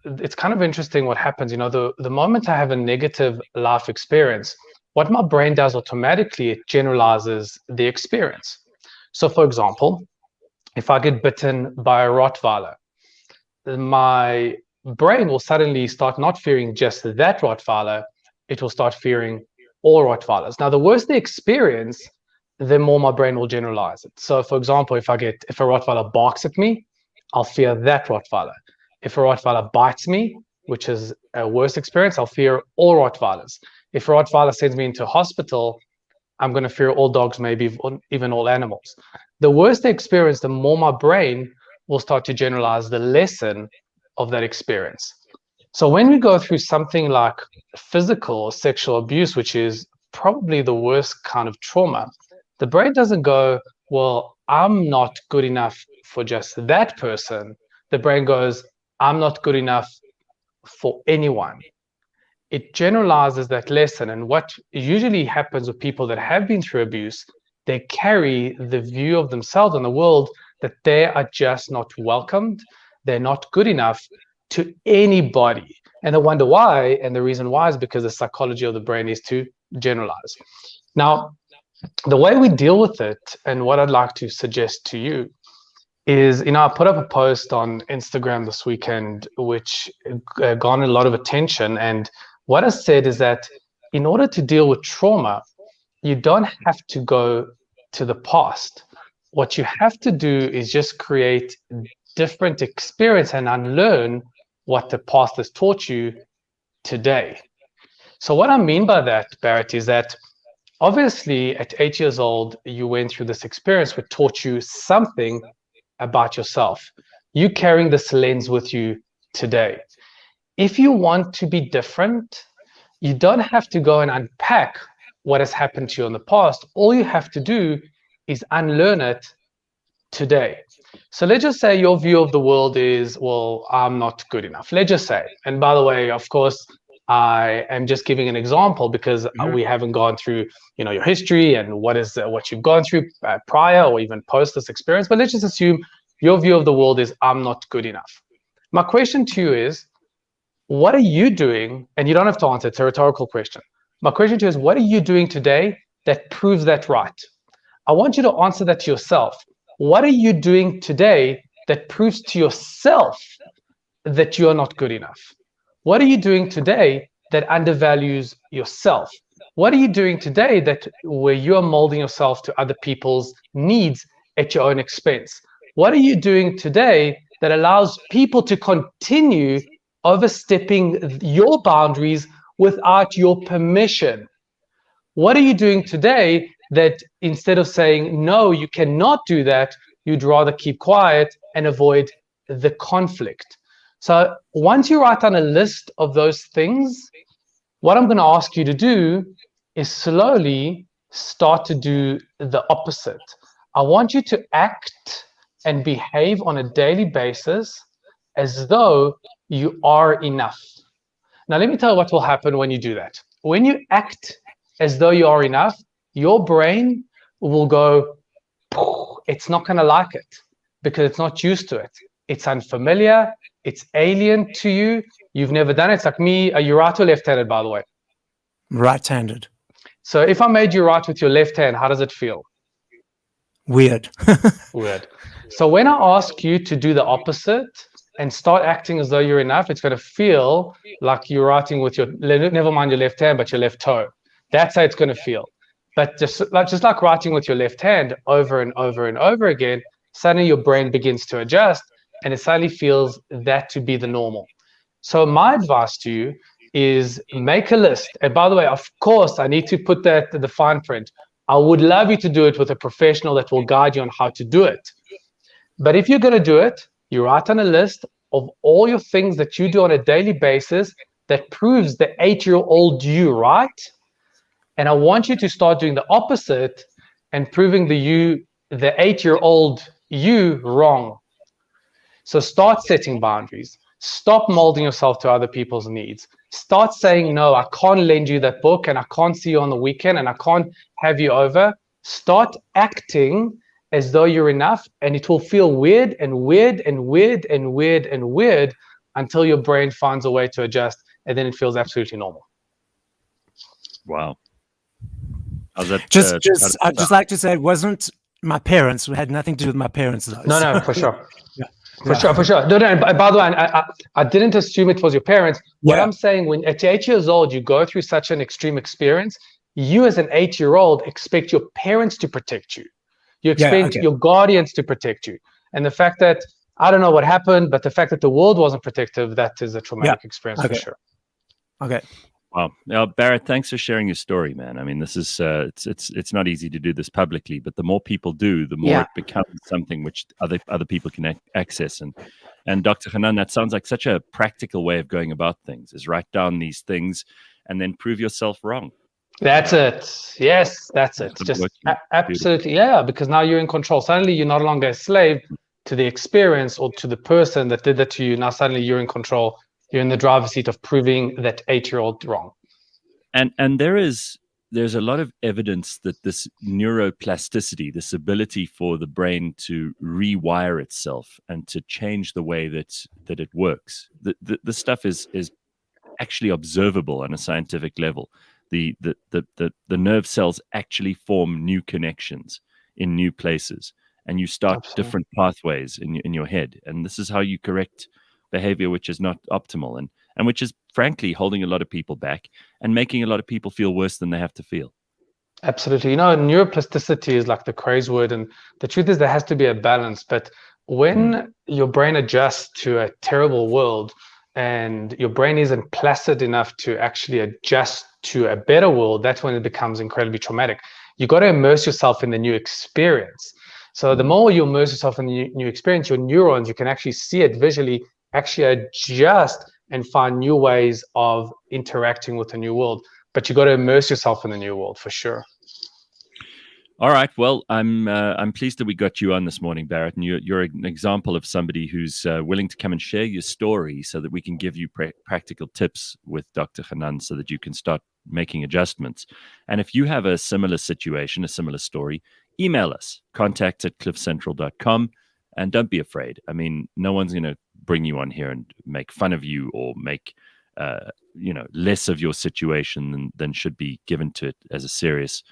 it's kind of interesting what happens. The moment I have a negative life experience, what my brain does automatically, it generalizes the experience. So for example, if I get bitten by a Rottweiler, my brain will suddenly start not fearing just that Rottweiler, it will start fearing all Rottweilers. Now, the worse the experience, the more my brain will generalize it. So for example, if a Rottweiler barks at me, I'll fear that Rottweiler. If a Rottweiler bites me, which is a worse experience, I'll fear all Rottweilers. If a Rottweiler sends me into hospital, I'm going to fear all dogs, maybe even all animals. The worse the experience, the more my brain will start to generalize the lesson of that experience. So when we go through something like physical or sexual abuse, which is probably the worst kind of trauma, the brain doesn't go, well, I'm not good enough for just that person. The brain goes, I'm not good enough for anyone. It generalizes that lesson. And what usually happens with people that have been through abuse, they carry the view of themselves and the world that they are just not welcomed. They're not good enough to anybody. And they wonder why. And the reason why is because the psychology of the brain is to generalize. Now, the way we deal with it, and what I'd like to suggest to you, is, I put up a post on Instagram this weekend, which garnered a lot of attention. And what I said is that in order to deal with trauma, you don't have to go to the past. What you have to do is just create different experience and unlearn what the past has taught you today. So what I mean by that, Barrett, is that obviously at 8 years old, you went through this experience which taught you something about yourself. You carrying this lens with you today. If you want to be different, you don't have to go and unpack what has happened to you in the past. All you have to do is unlearn it today. So let's just say your view of the world is, well, I'm not good enough. Let's just say, and by the way, of course, I am just giving an example because we haven't gone through, your history and what you've gone through prior or even post this experience. But let's just assume your view of the world is, I'm not good enough. My question to you is, what are you doing? And you don't have to answer, it's a rhetorical question. My question to you is, what are you doing today that proves that right? I want you to answer that to yourself. What are you doing today that proves to yourself that you are not good enough? What are you doing today that undervalues yourself? What are you doing today where you are molding yourself to other people's needs at your own expense? What are you doing today that allows people to continue overstepping your boundaries without your permission? What are you doing today that instead of saying, no, you cannot do that, you'd rather keep quiet and avoid the conflict? So once you write down a list of those things, what I'm going to ask you to do is slowly start to do the opposite. I want you to act and behave on a daily basis as though you are enough. Now, let me tell you what will happen when you do that. When you act as though you are enough, your brain will go, it's not going to like it because it's not used to it. It's unfamiliar. It's alien to you. You've never done it. It's like me. Are you right or left-handed, by the way? Right-handed. So if I made you write with your left hand, how does it feel? Weird. Weird. So when I ask you to do the opposite and start acting as though you're enough, it's going to feel like you're writing with never mind your left hand, but your left toe. That's how it's going to feel. But just like writing with your left hand over and over and over again, suddenly your brain begins to adjust and it suddenly feels that to be the normal. So my advice to you is make a list. And by the way, of course, I need to put that in the fine print. I would love you to do it with a professional that will guide you on how to do it. But if you're going to do it, you write on a list of all your things that you do on a daily basis that proves the 8-year-old you right. And I want you to start doing the opposite and proving the 8-year-old you wrong. So start setting boundaries. Stop molding yourself to other people's needs. Start saying, no, I can't lend you that book, and I can't see you on the weekend, and I can't have you over. Start acting as though you're enough, and it will feel weird and weird and weird and weird and weird until your brain finds a way to adjust, and then it feels absolutely normal. Wow. How's that? I'd just like to say it wasn't my parents. It had nothing to do with my parents. Though, no, for sure. Yeah. For sure. No, by the way, I didn't assume it was your parents. What I'm saying, when at 8 years old, you go through such an extreme experience, you as an 8-year-old expect your parents to protect you. You expect your guardians to protect you. And the fact that, I don't know what happened, but the fact that the world wasn't protective, that is a traumatic experience for sure. Okay. Wow. Now, Barrett, thanks for sharing your story, man. I mean, this is it's not easy to do this publicly, but the more people do, the more it becomes something which other people can access. And Dr. Hanan, that sounds like such a practical way of going about things, is write down these things and then prove yourself wrong. That's it. Yes, that's it. Just absolutely, because now you're in control. Suddenly you're no longer a slave to the experience or to the person that did that to you. Now suddenly you're in control. You're in the driver's seat of proving that 8-year-old wrong. And there's a lot of evidence that this neuroplasticity, this ability for the brain to rewire itself and to change the way that it works, the stuff is actually observable on a scientific level. The nerve cells actually form new connections in new places, and you start different pathways in your head. And this is how you correct behavior which is not optimal and which is frankly holding a lot of people back and making a lot of people feel worse than they have to feel. Absolutely. Neuroplasticity is like the craze word, and the truth is there has to be a balance. But when your brain adjusts to a terrible world and your brain isn't placid enough to actually adjust to a better world, that's when it becomes incredibly traumatic. You got to immerse yourself in the new experience. So the more you immerse yourself in the new experience, your neurons, you can actually see it visually, actually adjust and find new ways of interacting with the new world. But you got to immerse yourself in the new world for sure. All right. Well, I'm pleased that we got you on this morning, Barrett, and you're an example of somebody who's willing to come and share your story so that we can give you practical tips with Dr. Hanan so that you can start making adjustments. And if you have a similar situation, a similar story, email us, contact@cliffcentral.com, and don't be afraid. I mean, no one's going to bring you on here and make fun of you or make less of your situation than should be given to it as a serious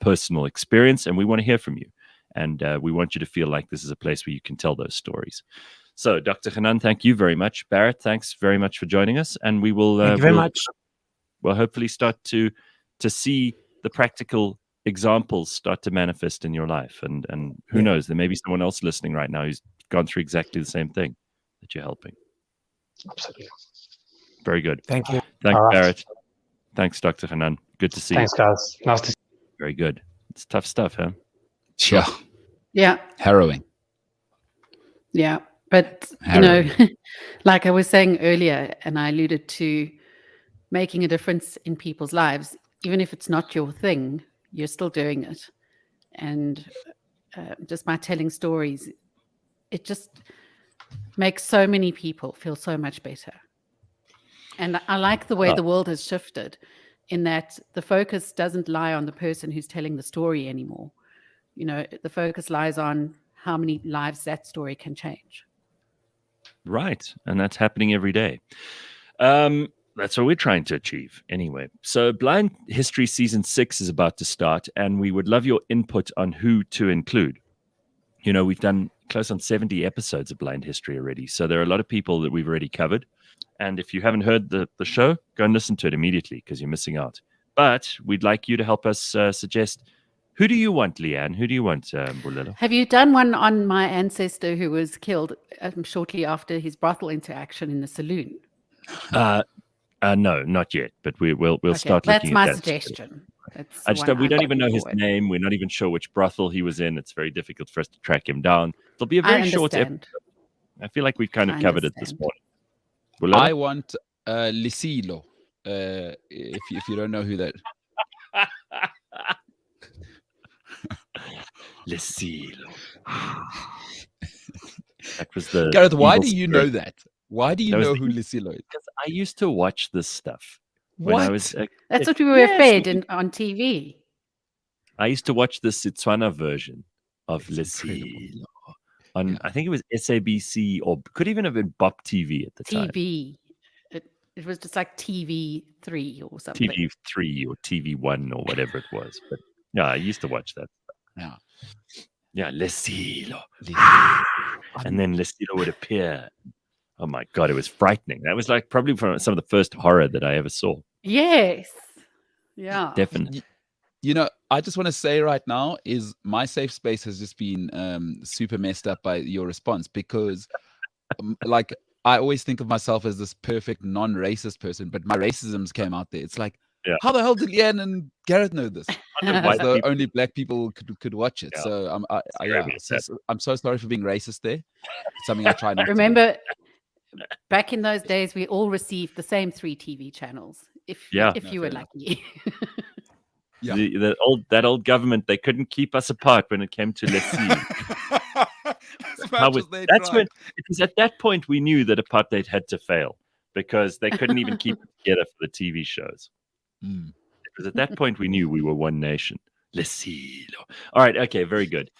personal experience. And we want to hear from you, and we want you to feel like this is a place where you can tell those stories. So Dr. Hanan, thank you very much. Barrett, thanks very much for joining us, and we will thank you very much. We'll hopefully start to see the practical examples start to manifest in your life, and who knows, there may be someone else listening right now who's gone through exactly the same thing that you're helping. Absolutely. Very good. Thank you. Thanks, Barrett. Thanks, Dr. Hanan. Good to see you. Thanks, guys. Nice to see you. Very good. It's tough stuff, huh? Sure. Yeah. Harrowing. Yeah. But, like I was saying earlier, and I alluded to making a difference in people's lives, even if it's not your thing, you're still doing it. And just by telling stories, it just makes so many people feel so much better. And I like the way the world has shifted in that the focus doesn't lie on the person who's telling the story anymore. The focus lies on how many lives that story can change. Right. And that's happening every day. That's what we're trying to achieve anyway. So Blind History Season 6 is about to start, and we would love your input on who to include. We've done close on 70 episodes of Blind History already. So there are a lot of people that we've already covered. And if you haven't heard the show, go and listen to it immediately because you're missing out. But we'd like you to help us suggest, who do you want, Leigh-Ann? Who do you want, Mbulelo? Have you done one on my ancestor who was killed shortly after his brothel interaction in the saloon? No, not yet. But we'll start That's looking my at that. suggestion. We don't even know his name. We're not even sure which brothel he was in. It's very difficult for us to track him down. It'll be a very short episode. I feel like we've kind of covered it this morning. Mbulelo? I want Lisilo. If you don't know who that. Lisilo. That was the Gareth. Why do you know that? Why do you know who Lisilo is? Because I used to watch this stuff when I was. That's what we were fed on TV. I used to watch the Setswana version of Lisilo on. I think it was SABC or could even have been Bop TV at the time. TV. It was just like TV3 or something. TV3 or TV1 or whatever it was. But yeah, I used to watch that. Yeah, Lisilo. And then Lisilo would appear. Oh my God, it was frightening. That was like probably some of the first horror that I ever saw. Yes. Yeah. Definitely. You know, I just want to say right now is my safe space has just been super messed up by your response because like I always think of myself as this perfect non-racist person, but my racisms came out there. It's like, how the hell did Leigh-Ann and Gareth know this? Though only black people could watch it. So I'm so sorry for being racist there. It's something I try not to remember back in those days, we all received the same 3 TV channels. If you were lucky. Yeah. That old government, they couldn't keep us apart when it came to Leslie. Because at that point we knew that apartheid had to fail because they couldn't even keep it together for the TV shows. Because at that point we knew we were one nation. Leslie. All right, okay, very good.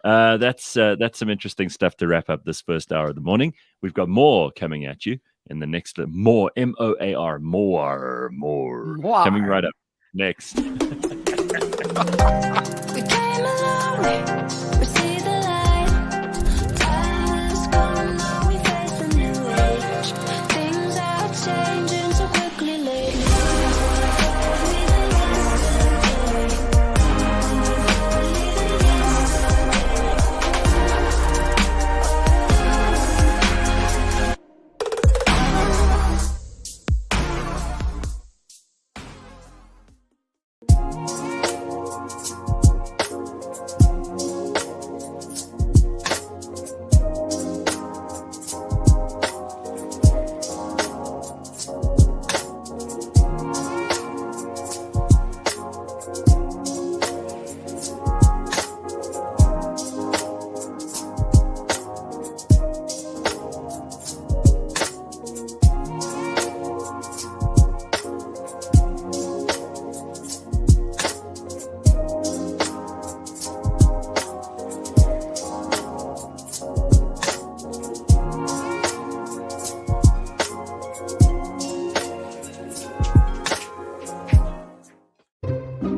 That's some interesting stuff to wrap up this first hour of the morning. We've got more coming at you in the next more MOAR more coming right up next. We came a long way, we see the light. Time is gone, now we face a new age. Things are changing so quickly lately.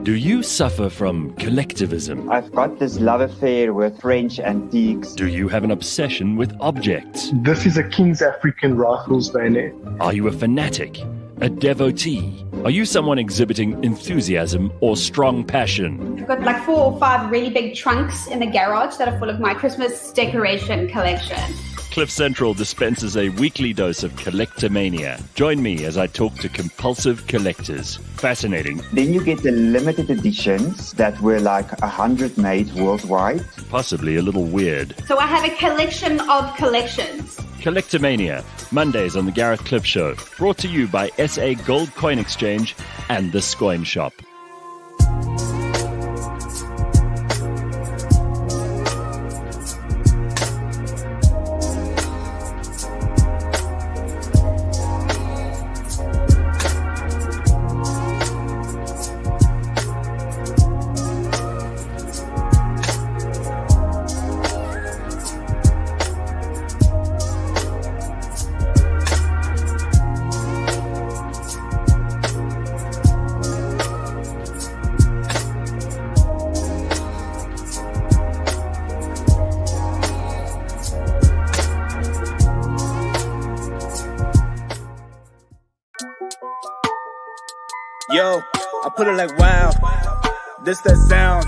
Do you suffer from collectivism? I've got this love affair with French antiques. Do you have an obsession with objects? This is a King's African Rifles bayonet. Are you a fanatic? A devotee? Are you someone exhibiting enthusiasm or strong passion? I've got like 4 or 5 really big trunks in the garage that are full of my Christmas decoration collection. Cliff Central dispenses a weekly dose of collectomania. Join me as I talk to compulsive collectors. Fascinating. Then you get the limited editions that were like 100 made worldwide. Possibly a little weird. So I have a collection of collections. Collectomania, Mondays on the Gareth Cliff Show. Brought to you by SA Gold Coin Exchange and the Scoin Shop. Yo, I put it like wow, this that sound.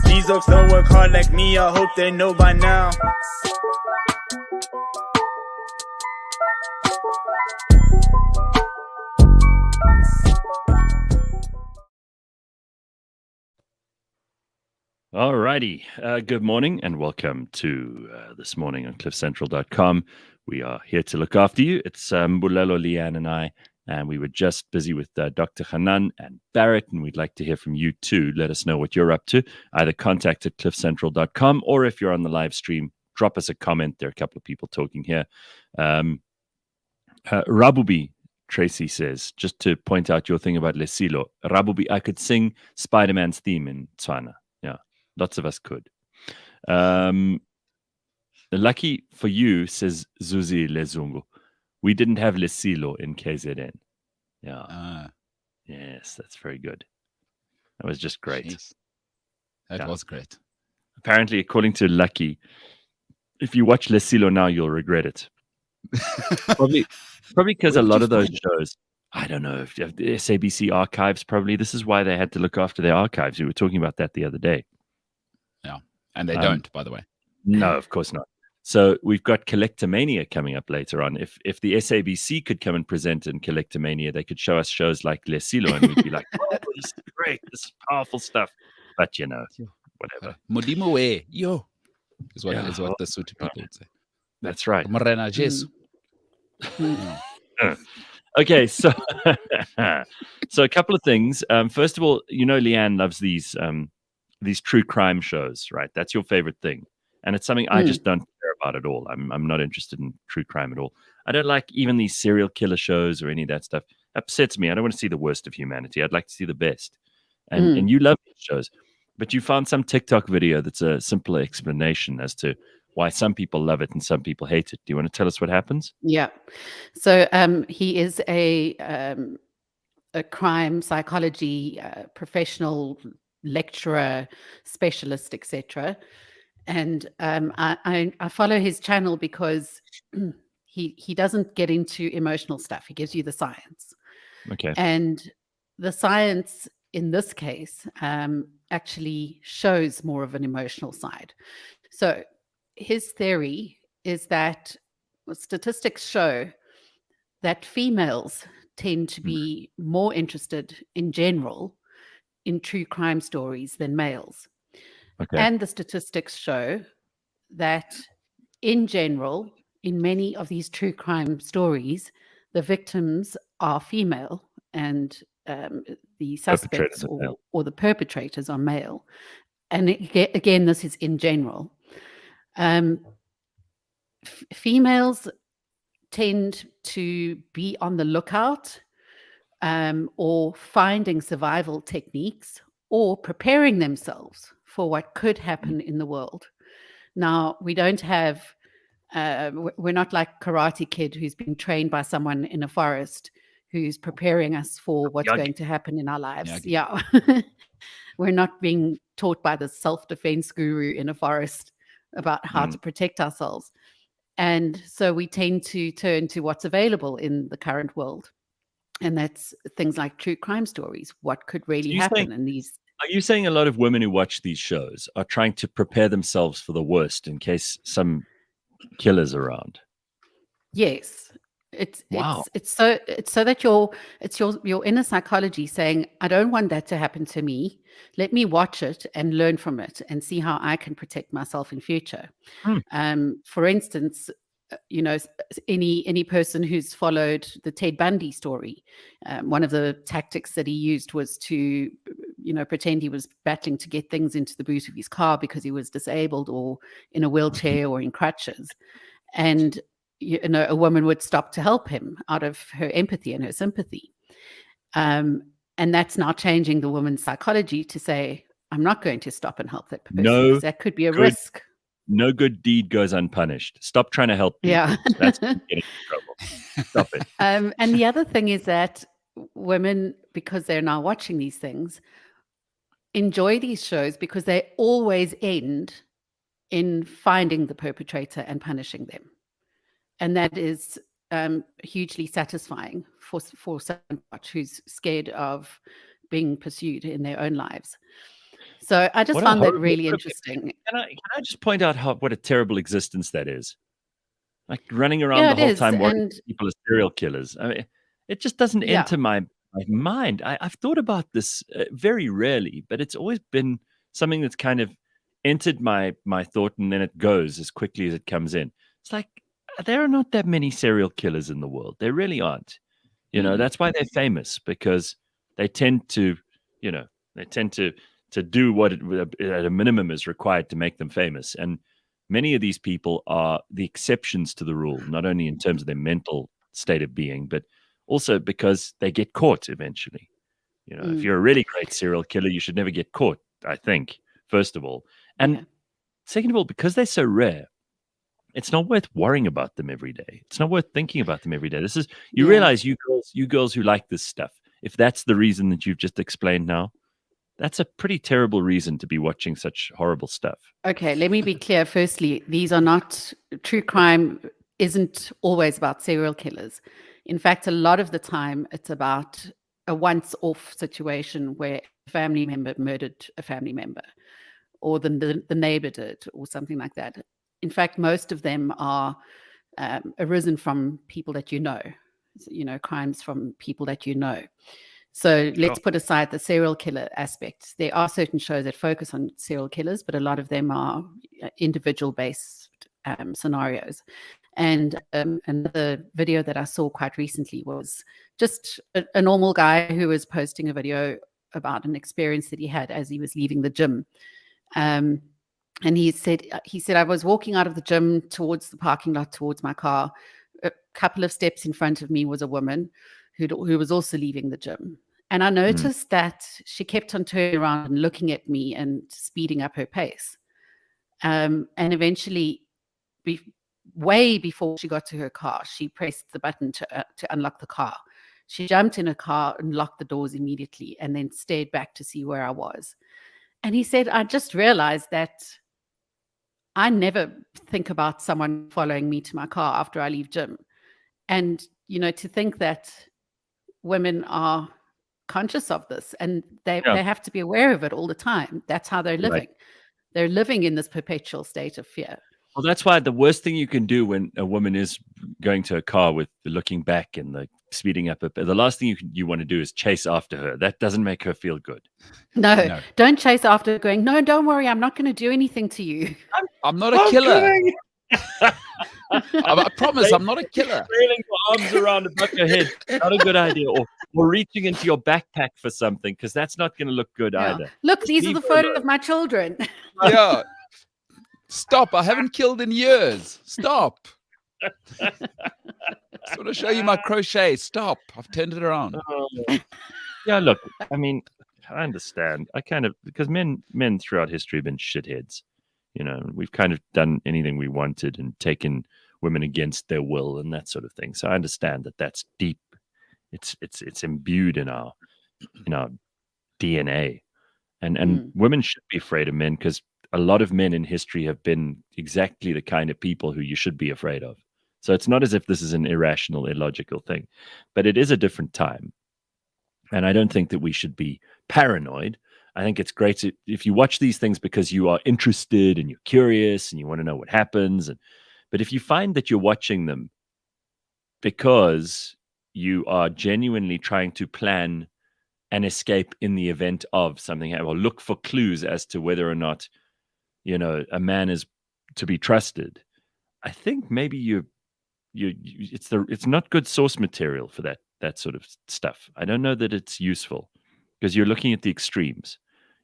These oaks don't work hard like me, I hope they know by now. All righty. Good morning and welcome to This Morning on cliffcentral.com. We are here to look after you. It's Mbulelo, Leigh-Ann, and I, and we were just busy with Dr. Hanan and Barrett, and we'd like to hear from you too. Let us know what you're up to. Either contact at cliffcentral.com, or if you're on the live stream, drop us a comment. There are a couple of people talking here. Rabubi, Tracy says, just to point out your thing about Lesilo. Rabubi, I could sing Spider-Man's theme in Tswana. Yeah, lots of us could. Lucky for you, says Zuzi Lezungu. We didn't have Lesilo in KZN. Yeah. Yes, that's very good. That was just great. Jeez. That was great. Apparently, according to Lucky, if you watch Lesilo now, you'll regret it. Probably because a lot of those shows, I don't know, if the SABC archives, probably. This is why they had to look after their archives. We were talking about that the other day. Yeah. And they don't, by the way. No, of course not. So we've got Collectomania coming up later on. If the SABC could come and present in Collectomania, they could show us shows like Lesilo, and we'd be like, oh, this is great. This is powerful stuff. But, you know, whatever. Modimo we, yo, is what the Sotho people would say. That's right. Morena Jesu. Okay, so so a couple of things. First of all, you know, Leigh-Ann loves these true crime shows, right? That's your favorite thing, and it's something I just don't care about at all. I'm not interested in true crime at all. I don't like even these serial killer shows or any of that stuff. Upsets me. I don't want to see the worst of humanity. I'd like to see the best. And you love these shows, but you found some TikTok video that's a simple explanation as to why some people love it and some people hate it. Do you want to tell us what happens? Yeah. So he is a crime psychology professional lecturer, specialist, etc. And I follow his channel because he doesn't get into emotional stuff. He gives you the science. Okay. And the science in this case actually shows more of an emotional side. So his theory is that statistics show that females tend to be more interested in general in true crime stories than males. Okay. And the statistics show that in general, in many of these true crime stories, the victims are female and the suspects or the perpetrators are male. And again, this is in general. Females tend to be on the lookout or finding survival techniques or preparing themselves for what could happen in the world. Now, we don't have, we're not like Karate Kid who's been trained by someone in a forest who's preparing us for what's going to happen in our lives. Yeah. We're not being taught by the self-defense guru in a forest about how to protect ourselves. And so we tend to turn to what's available in the current world. And that's things like true crime stories. What could really happen in these? Are you saying a lot of women who watch these shows are trying to prepare themselves for the worst in case some killer's around? Yes. It's so that your inner psychology saying, I don't want that to happen to me. Let me watch it and learn from it and see how I can protect myself in future. For instance, you know, any person who's followed the Ted Bundy story, one of the tactics that he used was to, you know, pretend he was battling to get things into the boot of his car because he was disabled or in a wheelchair or in crutches. And you know, a woman would stop to help him out of her empathy and her sympathy. And that's now changing the woman's psychology to say, I'm not going to stop and help that person. No, that could be a risk. No good deed goes unpunished. Stop trying to help people. Yeah. That's getting in trouble. Stop it. And the other thing is that women, because they're now watching these things, enjoy these shows because they always end in finding the perpetrator and punishing them. And that is hugely satisfying for someone who's scared of being pursued in their own lives. So I just found that really interesting. Can I just point out what a terrible existence that is? Like running around the whole time watching people as serial killers. I mean, it just doesn't enter my mind. I've thought about this very rarely, but it's always been something that's kind of entered my thought, and then it goes as quickly as it comes in. It's like, there are not that many serial killers in the world. There really aren't. That's why they're famous, because they tend to, to do what at a minimum is required to make them famous. And many of these people are the exceptions to the rule, not only in terms of their mental state of being, but also because they get caught eventually. If you're a really great serial killer, you should never get caught, I think, first of all. And second of all, because they're so rare, it's not worth worrying about them every day. It's not worth thinking about them every day. This is, you realize, you girls who like this stuff, if that's the reason that you've just explained now, that's a pretty terrible reason to be watching such horrible stuff. Okay, let me be clear. Firstly, these are not, true crime isn't always about serial killers. In fact, a lot of the time it's about a once-off situation where a family member murdered a family member, or the neighbor did, or something like that. In fact, most of them are arisen from people that crimes from people that you know. So let's put aside the serial killer aspect. There are certain shows that focus on serial killers, but a lot of them are individual-based scenarios. And another video that I saw quite recently was just a normal guy who was posting a video about an experience that he had as he was leaving the gym. And he said, I was walking out of the gym towards the parking lot, towards my car. A couple of steps in front of me was a woman who was also leaving the gym. And I noticed that she kept on turning around and looking at me and speeding up her pace. And eventually, way before she got to her car, she pressed the button to unlock the car. She jumped in her car and locked the doors immediately, and then stared back to see where I was. And he said, I just realized that I never think about someone following me to my car after I leave gym. And, to think that women are conscious of this, and they have to be aware of it all the time. That's how they're living. Right. They're living in this perpetual state of fear. Well, that's why the worst thing you can do when a woman is going to a car with the looking back and the speeding up, the last thing you want to do is chase after her. That doesn't make her feel good. No. Don't chase after her going, no, don't worry, I'm not going to do anything to you. I'm not a killer. I promise I'm not a killer. Trailing your arms around the back of your head, not a good idea. Or reaching into your backpack for something, because that's not going to look good either. Look, these are the photos of my children. Yeah. Stop. I haven't killed in years. Stop. Just want to show you my crochet. Stop. I've turned it around. Yeah, look, I mean, I understand. Because men throughout history have been shitheads. We've kind of done anything we wanted and taken women against their will and that sort of thing. So I understand that that's deep. It's imbued in our DNA. And women should be afraid of men, because a lot of men in history have been exactly the kind of people who you should be afraid of. So it's not as if this is an irrational, illogical thing, but it is a different time. And I don't think that we should be paranoid. I think it's great if you watch these things because you are interested and you're curious and you want to know what happens. But if you find that you're watching them because you are genuinely trying to plan an escape in the event of something, or look for clues as to whether or not a man is to be trusted, I think maybe it's not good source material for that sort of stuff. I don't know that it's useful, because you're looking at the extremes.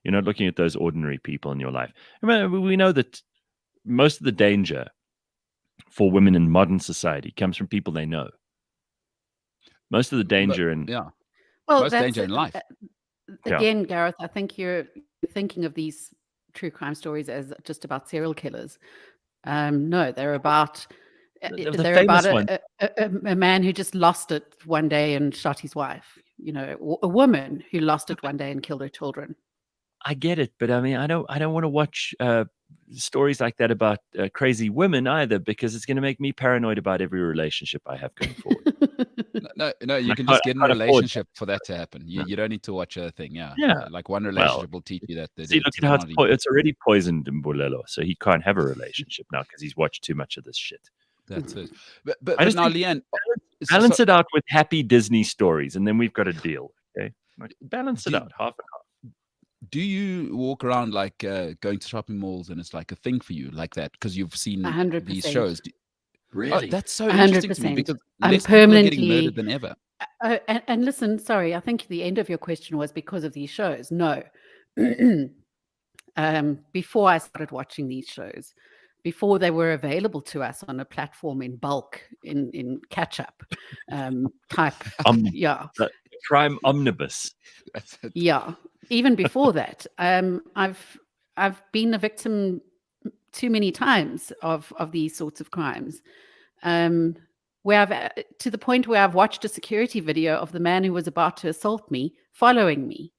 You're not looking at those ordinary people in your life. Remember, we know that most of the danger for women in modern society comes from people they know. Most of the danger most danger in life. Again, Gareth, I think you're thinking of these true crime stories as just about serial killers. No, they're about a man who just lost it one day and shot his wife. A woman who lost it one day and killed her children. I get it, but I mean, I don't want to watch stories like that about crazy women either, because it's going to make me paranoid about every relationship I have going forward. No, you can just get in a relationship for that to happen. You don't need to watch a thing. Yeah. Like one relationship will teach you that. See, look at how it's already poisoned Mbulelo, so he can't have a relationship now because he's watched too much of this shit. That's it. But now, Leigh-Ann, balance it out with happy Disney stories, and then we've got a deal. Okay, balance it out half and half. Do you walk around like going to shopping malls and it's like a thing for you like that because you've seen 100%. these shows? Really? That's so interesting to me 100%. because I'm less people are getting permanently. murdered than ever. And listen, sorry, I think the end of your question was because of these shows. No. Before I started watching these shows, before they were available to us on a platform in bulk, in catch-up type, yeah. Crime omnibus. Yeah. Even before that, I've been a victim too many times of these sorts of crimes. Where I've to the point where I've watched a security video of the man who was about to assault me following me.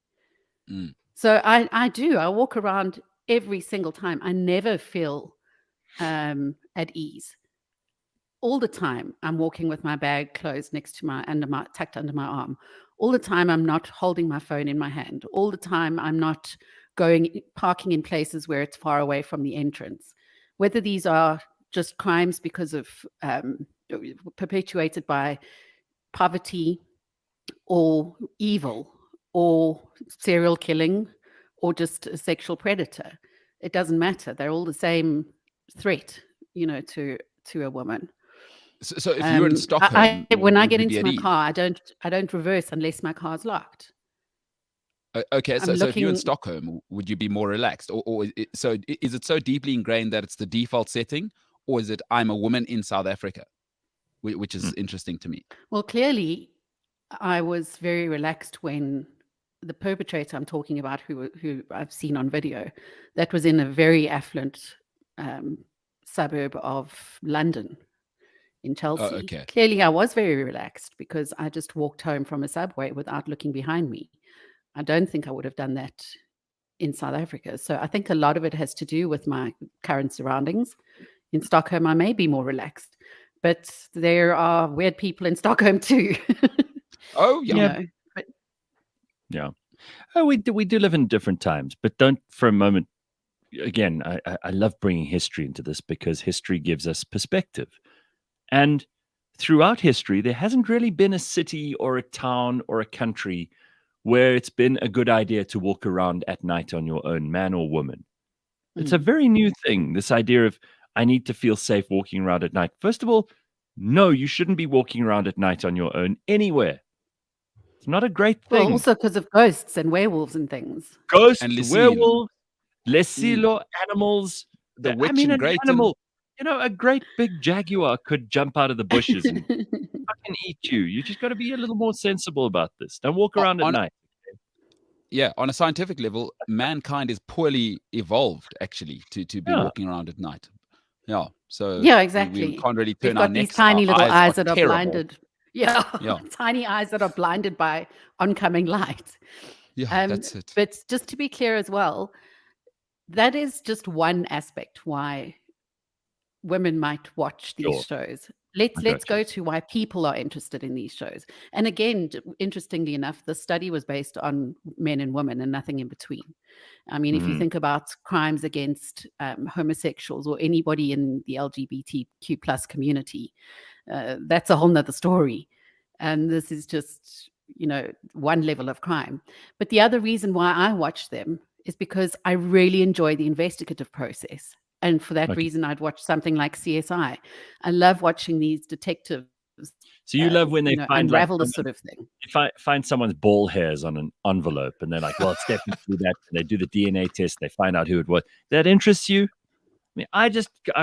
So I walk around every single time. I never feel at ease. All the time I'm walking with my bag closed next to tucked under my arm. All the time I'm not holding my phone in my hand. All the time I'm not parking in places where it's far away from the entrance. Whether these are just crimes because of perpetuated by poverty or evil or serial killing or just a sexual predator, it doesn't matter. They're all the same threat, to a woman. So if you're in Stockholm, when I get into my car, I don't reverse unless my car's locked. Okay, so if you're in Stockholm, would you be more relaxed, or is it so deeply ingrained that it's the default setting, or is it I'm a woman in South Africa, which is interesting to me? Well, clearly, I was very relaxed when the perpetrator I'm talking about, who I've seen on video, that was in a very affluent suburb of London, in Chelsea. Oh, okay. Clearly, I was very relaxed because I just walked home from a subway without looking behind me. I don't think I would have done that in South Africa. So I think a lot of it has to do with my current surroundings. In Stockholm, I may be more relaxed, but there are weird people in Stockholm too. Oh, yeah. Yeah. Oh, we do live in different times, but don't for a moment. Again, I love bringing history into this because history gives us perspective. And throughout history, there hasn't really been a city or a town or a country where it's been a good idea to walk around at night on your own, man or woman. It's a very new thing, this idea of I need to feel safe walking around at night. First of all, no, you shouldn't be walking around at night on your own anywhere. It's not a great thing. Well, also because of ghosts and werewolves and things. Ghosts, and werewolves, lesilo, animals. The witch an in Greyton. animal. A great big jaguar could jump out of the bushes and fucking eat you. You just got to be a little more sensible about this. Don't walk around at night. Yeah, on a scientific level, mankind is poorly evolved actually to be walking around at night. Yeah, so yeah, exactly. We can't really turn We've got our these necks. tiny little eyes that are terrible. blinded. Yeah, tiny eyes that are blinded by oncoming light. Yeah, that's it. But just to be clear as well, that is just one aspect why women might watch these shows. Let's go to why people are interested in these shows. And again, interestingly enough, the study was based on men and women and nothing in between. I mean, if you think about crimes against homosexuals or anybody in the LGBTQ plus community, that's a whole nother story. And this is just, one level of crime. But the other reason why I watch them is because I really enjoy the investigative process. And for that reason, I'd watch something like CSI. I love watching these detectives. So you love when they unravel this sort of thing. They find someone's ball hairs on an envelope, and they're like, "Well, it's definitely that." And they do the DNA test. They find out who it was. That interests you? I mean, I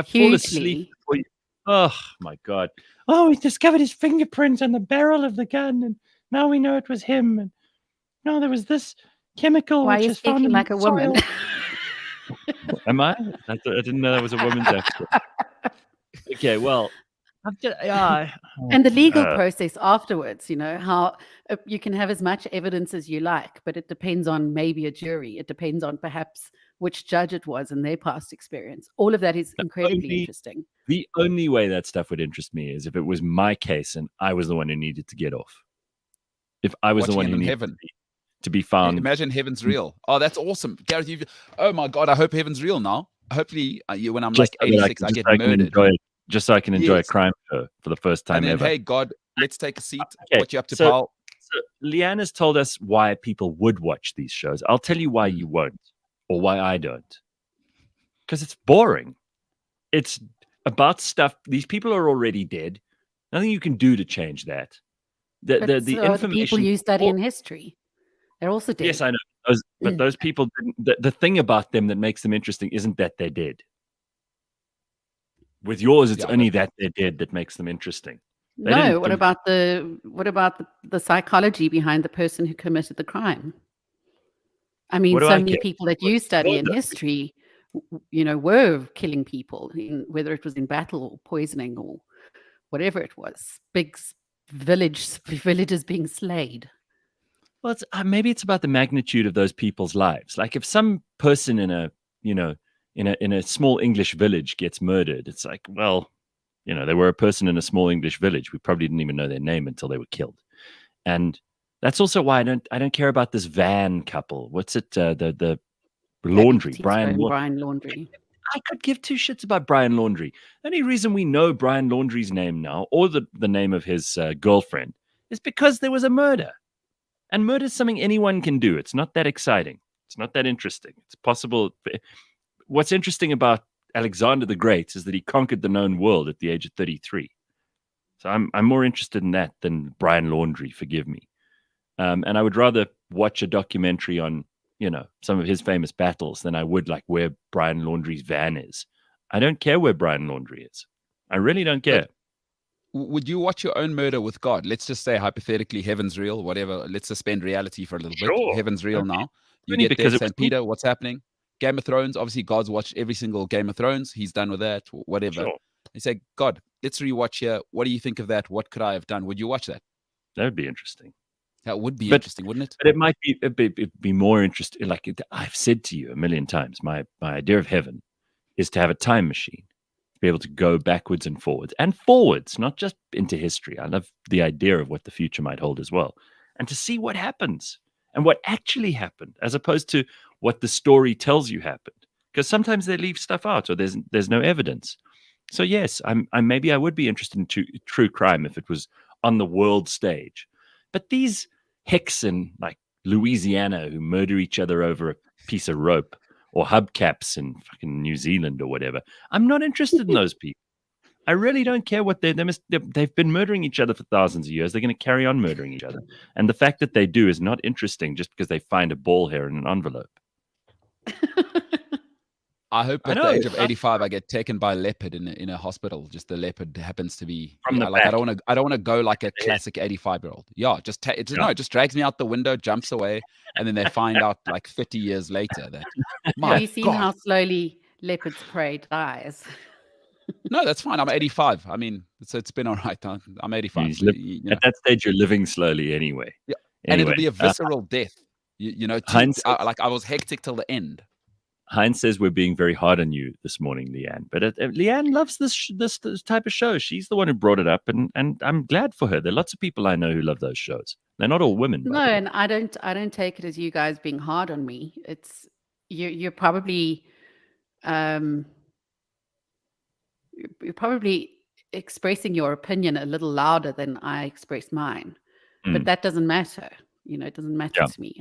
fall asleep before you. Oh my god! Oh, we discovered his fingerprints on the barrel of the gun, and now we know it was him. And no, there was this chemical. Why which are you is found speaking in like the a woman? soil. Am I? I didn't know that was a woman's accent. Okay, well, and the legal process afterwards, how you can have as much evidence as you like, but it depends on maybe a jury. It depends on perhaps which judge it was and their past experience. All of that is incredibly interesting. The only way that stuff would interest me is if it was my case and I was the one who needed to get off. If I was the one who needed to be found. Imagine heaven's real. Oh, that's awesome. Gareth, oh my God, I hope heaven's real now. Hopefully, when I'm like 86, I get murdered. Just so I can enjoy a crime show for the first time and then, ever. Hey, God, let's take a seat. What you up to, pal? Leigh-Ann has told us why people would watch these shows. I'll tell you why you won't, or why I don't. Because it's boring. It's about stuff. These people are already dead. Nothing you can do to change that. The information. The people you study in history, they're also dead. Yes, I know. But those people, the thing about them that makes them interesting isn't that they're dead. With yours, it's only that they're dead that makes them interesting. No, what about the psychology behind the person who committed the crime? I mean, so many people that you study in history, were killing people, whether it was in battle or poisoning or whatever it was. Big villages being slayed. Well, maybe it's about the magnitude of those people's lives. Like if some person in a small English village gets murdered, it's like, well, they were a person in a small English village. We probably didn't even know their name until they were killed. And that's also why I don't care about this Van couple. What's it? The Laundry, Brian Laundrie. I could give two shits about Brian Laundrie. The only reason we know Brian Laundrie's name now, or the name of his girlfriend, is because there was a murder. And murder is something anyone can do. It's not that exciting. It's not that interesting. It's possible. What's interesting about Alexander the Great is that he conquered the known world at the age of 33. So I'm more interested in that than Brian Laundrie, forgive me. And I would rather watch a documentary on, some of his famous battles than I would like where Brian Laundrie's van is. I don't care where Brian Laundrie is. I really don't care. Would you watch your own murder with God? Let's just say hypothetically, heaven's real, whatever. Let's suspend reality for a little bit. Heaven's real now. You get there, St. Peter, what's happening? Game of Thrones, obviously God's watched every single Game of Thrones. He's done with that, whatever. Sure. They say, God, let's rewatch here. What do you think of that? What could I have done? Would you watch that? That would be interesting. That would be interesting, wouldn't it? But it might be it'd be more interesting. Like I've said to you a million times, my idea of heaven is to have a time machine, to be able to go backwards and forwards, not just into history. I love the idea of what the future might hold as well, and to see what happens and what actually happened, as opposed to what the story tells you happened. Because sometimes they leave stuff out, or there's no evidence. So yes, maybe I would be interested in true crime if it was on the world stage. But these hicks in like Louisiana who murder each other over a piece of rope, or hubcaps in fucking New Zealand or whatever, I'm not interested in those people. I really don't care what they've been murdering each other for thousands of years. They're going to carry on murdering each other. And the fact that they do is not interesting just because they find a ball hair in an envelope. I hope at the age of 85 I get taken by a leopard in a hospital. Just the leopard happens to be from the like back. I don't want to go like a classic 85-year-old. Yeah, it just drags me out the window, jumps away, and then they find out like 50 years later that have you seen how slowly leopard's prey dies? No, that's fine. I'm 85. I mean, it's been all right. I'm 85. At that stage, you're living slowly anyway. Yeah, anyway, and it'll be a visceral death. Like I was hectic till the end. Heinz says we're being very hard on you this morning, Leigh-Ann. But Leigh-Ann loves this type of show. She's the one who brought it up, and I'm glad for her. There are lots of people I know who love those shows. They're not all women. No, and I don't take it as you guys being hard on me. It's you're probably you're probably expressing your opinion a little louder than I express mine. But that doesn't matter. It doesn't matter to me.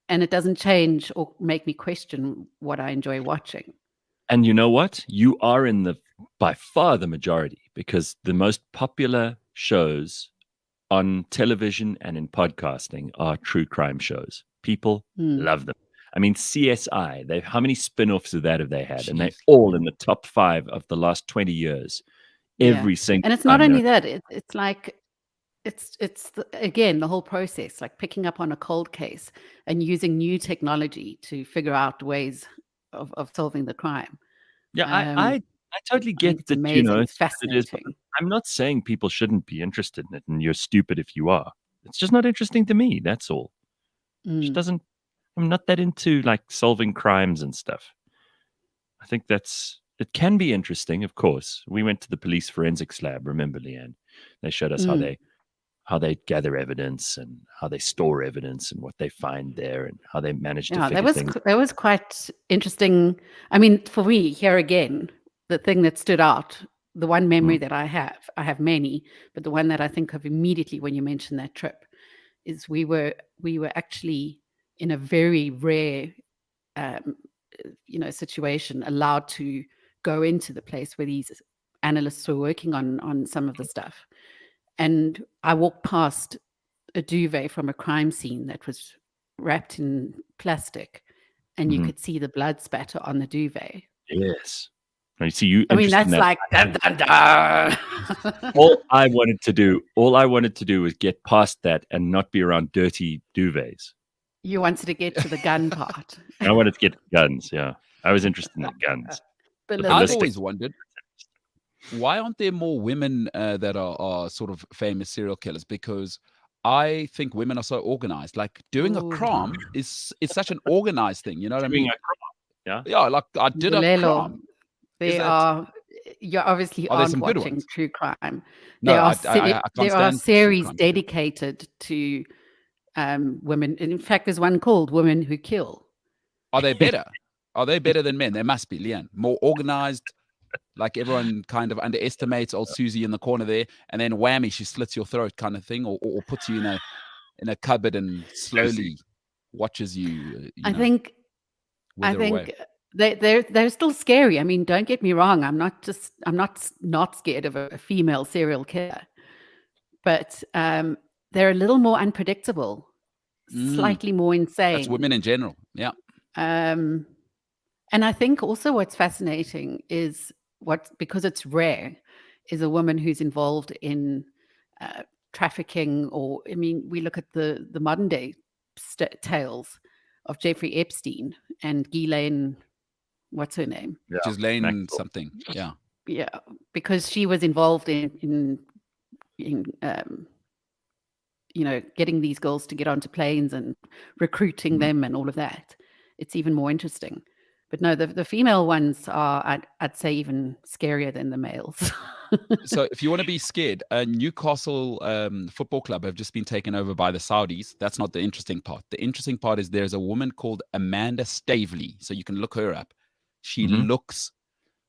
And it doesn't change or make me question what I enjoy watching. And you know what? You are by far the majority, because the most popular shows on television and in podcasting are true crime shows. People love them. I mean, CSI, how many spin-offs of that have they had? Jeez. And they're all in the top 5 of the last 20 years. Every single. And it's not only that. It's like, again, the whole process, like picking up on a cold case and using new technology to figure out ways of solving the crime. Yeah, I totally get that. Amazing. It's fascinating. I'm not saying people shouldn't be interested in it, and you're stupid if you are. It's just not interesting to me. That's all. I'm not that into like solving crimes and stuff. I think it can be interesting, of course. We went to the police forensics lab. Remember, Leigh-Ann? They showed us how they gather evidence and how they store evidence and what they find there and how they manage to figure things. That was quite interesting. I mean, for me, here again, the thing that stood out the one memory that I have many, but the one that I think of immediately when you mention that trip is we were actually in a very rare, situation, allowed to go into the place where these analysts were working on some of the stuff. And I walked past a duvet from a crime scene that was wrapped in plastic, and you could see the blood spatter on the duvet. Yes. I see you. I mean, that's like all I wanted to do was get past that and not be around dirty duvets. You wanted to get to the gun part. I wanted to get guns. Yeah, I was interested in the guns. I've always wondered, why aren't there more women that are sort of famous serial killers? Because I think women are so organized. Like doing a crime is such an organized thing. You know what I mean? Yeah, like I did a crime. You obviously aren't watching true crime. No, there are series dedicated to women. In fact, there's one called Women Who Kill. Are they better? Are they better than men? They must be, Leigh-Ann. More organized. Like everyone kind of underestimates old Susie in the corner there, and then whammy, she slits your throat, kind of thing, or puts you in a cupboard and slowly watches you. I think they're still scary. I mean, don't get me wrong. I'm not scared of a female serial killer, but they're a little more unpredictable, slightly more insane. That's women in general. Yeah. And I think also what's fascinating is because it's rare, is a woman who's involved in trafficking, or I mean, we look at the modern day tales of Jeffrey Epstein and Ghislaine. What's her name? Ghislaine something. Yeah. Yeah, because she was involved in getting these girls to get onto planes and recruiting them and all of that. It's even more interesting. But no, the female ones are, I'd say, even scarier than the males. So if you want to be scared, Newcastle Football Club have just been taken over by the Saudis. That's not the interesting part. The interesting part is there's a woman called Amanda Stavely. So you can look her up. She looks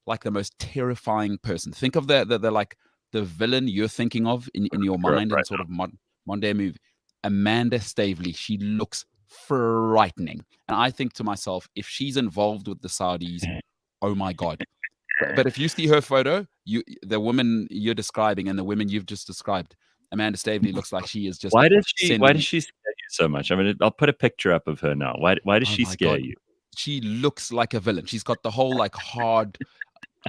like the most terrifying person. Think of the like the villain you're thinking of in your mind in sort of modern movie. Amanda Stavely. She looks frightening. And I think to myself, if she's involved with the Saudis, oh my God. But if you see her photo, the woman you're describing and the women you've just described, Amanda Stavely looks like she is just. Why does she scare you so much? I mean, I'll put a picture up of her now. Why does she scare you? She looks like a villain. She's got the whole like hard.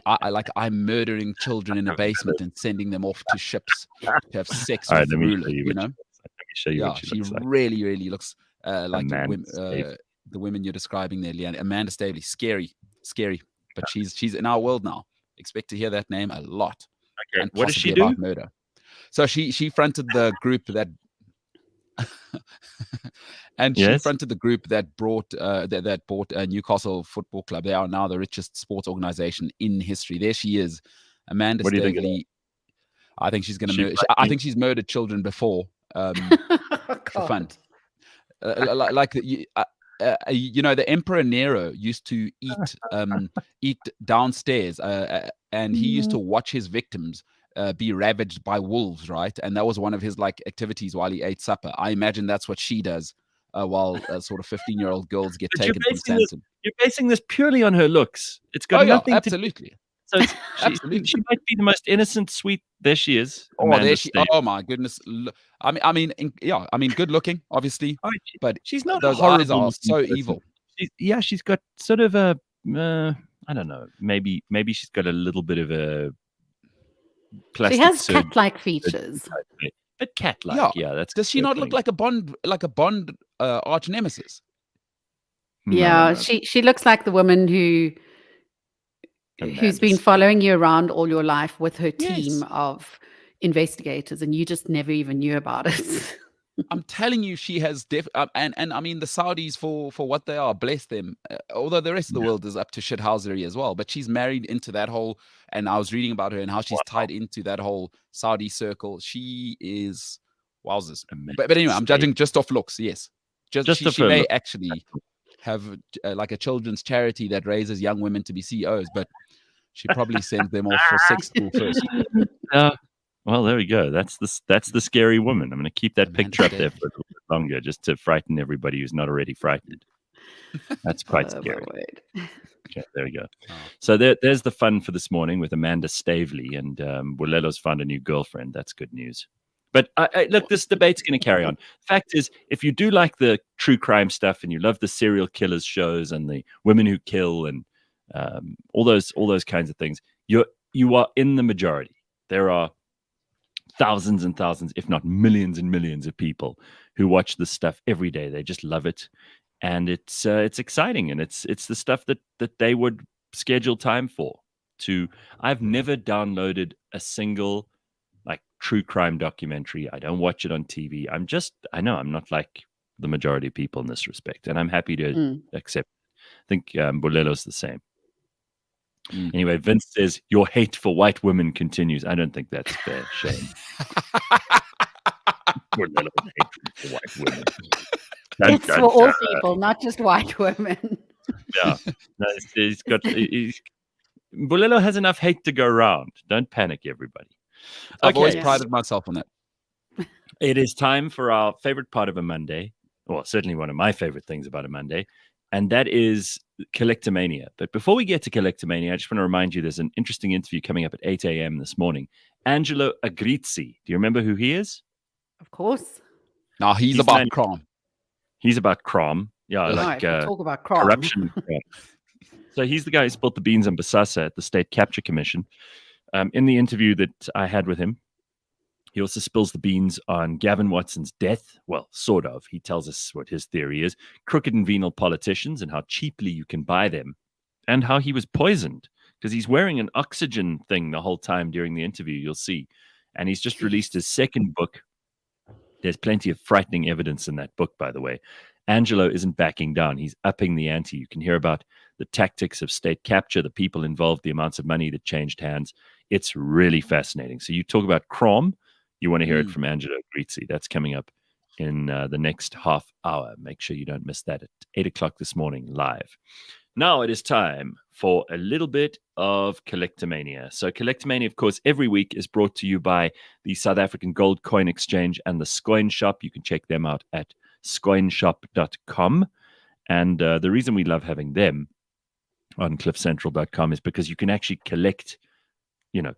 I'm murdering children in a basement and sending them off to ships to have sex with the ruler. Let me show you. What she really, really looks like the women you're describing there, Leigh-Ann. Amanda Stavely, scary. But she's in our world now. Expect to hear that name a lot. Okay. And what does she do? About murder. So she fronted the group that, and she fronted the group that brought that bought a Newcastle Football Club. They are now the richest sports organization in history. There she is, Amanda Stavely. I think she's going to murder. I think she's murdered children before for fun. The Emperor Nero used to eat downstairs, and he used to watch his victims be ravaged by wolves, right? And that was one of his like activities while he ate supper. I imagine that's what she does while sort of 15-year-old girls get taken from Sanson. You're basing this purely on her looks. It's got nothing absolutely. to. So she might be the most innocent, sweet. There she is. Oh my goodness! I mean, good looking, obviously, but she's not. Those eyes are so evil. She's got sort of a. I don't know. Maybe she's got a little bit of a. She has cat-like features. But cat-like, that's. Does she not look like a Bond arch nemesis? Yeah, no. She looks like the woman who's been following you around all your life with her team of investigators, and you just never even knew about it. I'm telling you, she has and I mean the Saudis for what they are, bless them. Although the rest of the world is up to shithousery as well, but she's married into that whole. And I was reading about her and how she's tied into that whole Saudi circle. She is wowzers. But anyway, I'm judging just off looks. Yes, she may actually have like a children's charity that raises young women to be CEOs. But She probably sends them off for sex school first. Well, there we go. That's the scary woman. I'm going to keep that picture up there for a little bit longer, just to frighten everybody who's not already frightened. That's quite scary. Okay, there we go. So there's the fun for this morning with Amanda Stavely, and Mbulelelo's found a new girlfriend. That's good news. But look, this debate's going to carry on. Fact is, if you do like the true crime stuff and you love the serial killers shows and the women who kill and all those kinds of things, you are in the majority. There are thousands and thousands, if not millions and millions of people who watch this stuff every day. They just love it. And it's exciting, and it's the stuff that they would schedule time for. I've never downloaded a single like true crime documentary. I don't watch it on TV. I know I'm not like the majority of people in this respect, and I'm happy to accept. I think Mbulelo's the same. Anyway, Vince says your hate for white women continues. I don't think that's fair, Shane. Mbulelo's hatred for white women. It's for all people, not just white women. Yeah, no, Mbulelo has enough hate to go around. Don't panic, everybody. I've always prided myself on that. It is time for our favorite part of a Monday, or certainly one of my favorite things about a Monday, and that is Collectomania. But before we get to Collectomania, I just want to remind you there's an interesting interview coming up at 8 a.m. this morning. Angelo Agrizzi. Do you remember who he is? Of course. No, he's about crime. He's about crime. Yeah, like talk about crime. Corruption. So he's the guy who spilled the beans on Bosasa at the State Capture Commission. In the interview that I had with him, he also spills the beans on Gavin Watson's death. Well, sort of. He tells us what his theory is. Crooked and venal politicians and how cheaply you can buy them. And how he was poisoned because he's wearing an oxygen thing the whole time during the interview, you'll see. And he's just released his second book. There's plenty of frightening evidence in that book, by the way. Angelo isn't backing down. He's upping the ante. You can hear about the tactics of state capture, the people involved, the amounts of money that changed hands. It's really fascinating. So you talk about Crom, you want to hear it from Angelo Agrizzi. That's coming up in the next half hour. Make sure you don't miss that at 8 o'clock this morning live. Now it is time for a little bit of Collectomania. So Collectomania, of course, every week is brought to you by the South African Gold Coin Exchange and the Scoin Shop. You can check them out at scoinshop.com. And the reason we love having them on cliffcentral.com is because you can actually collect,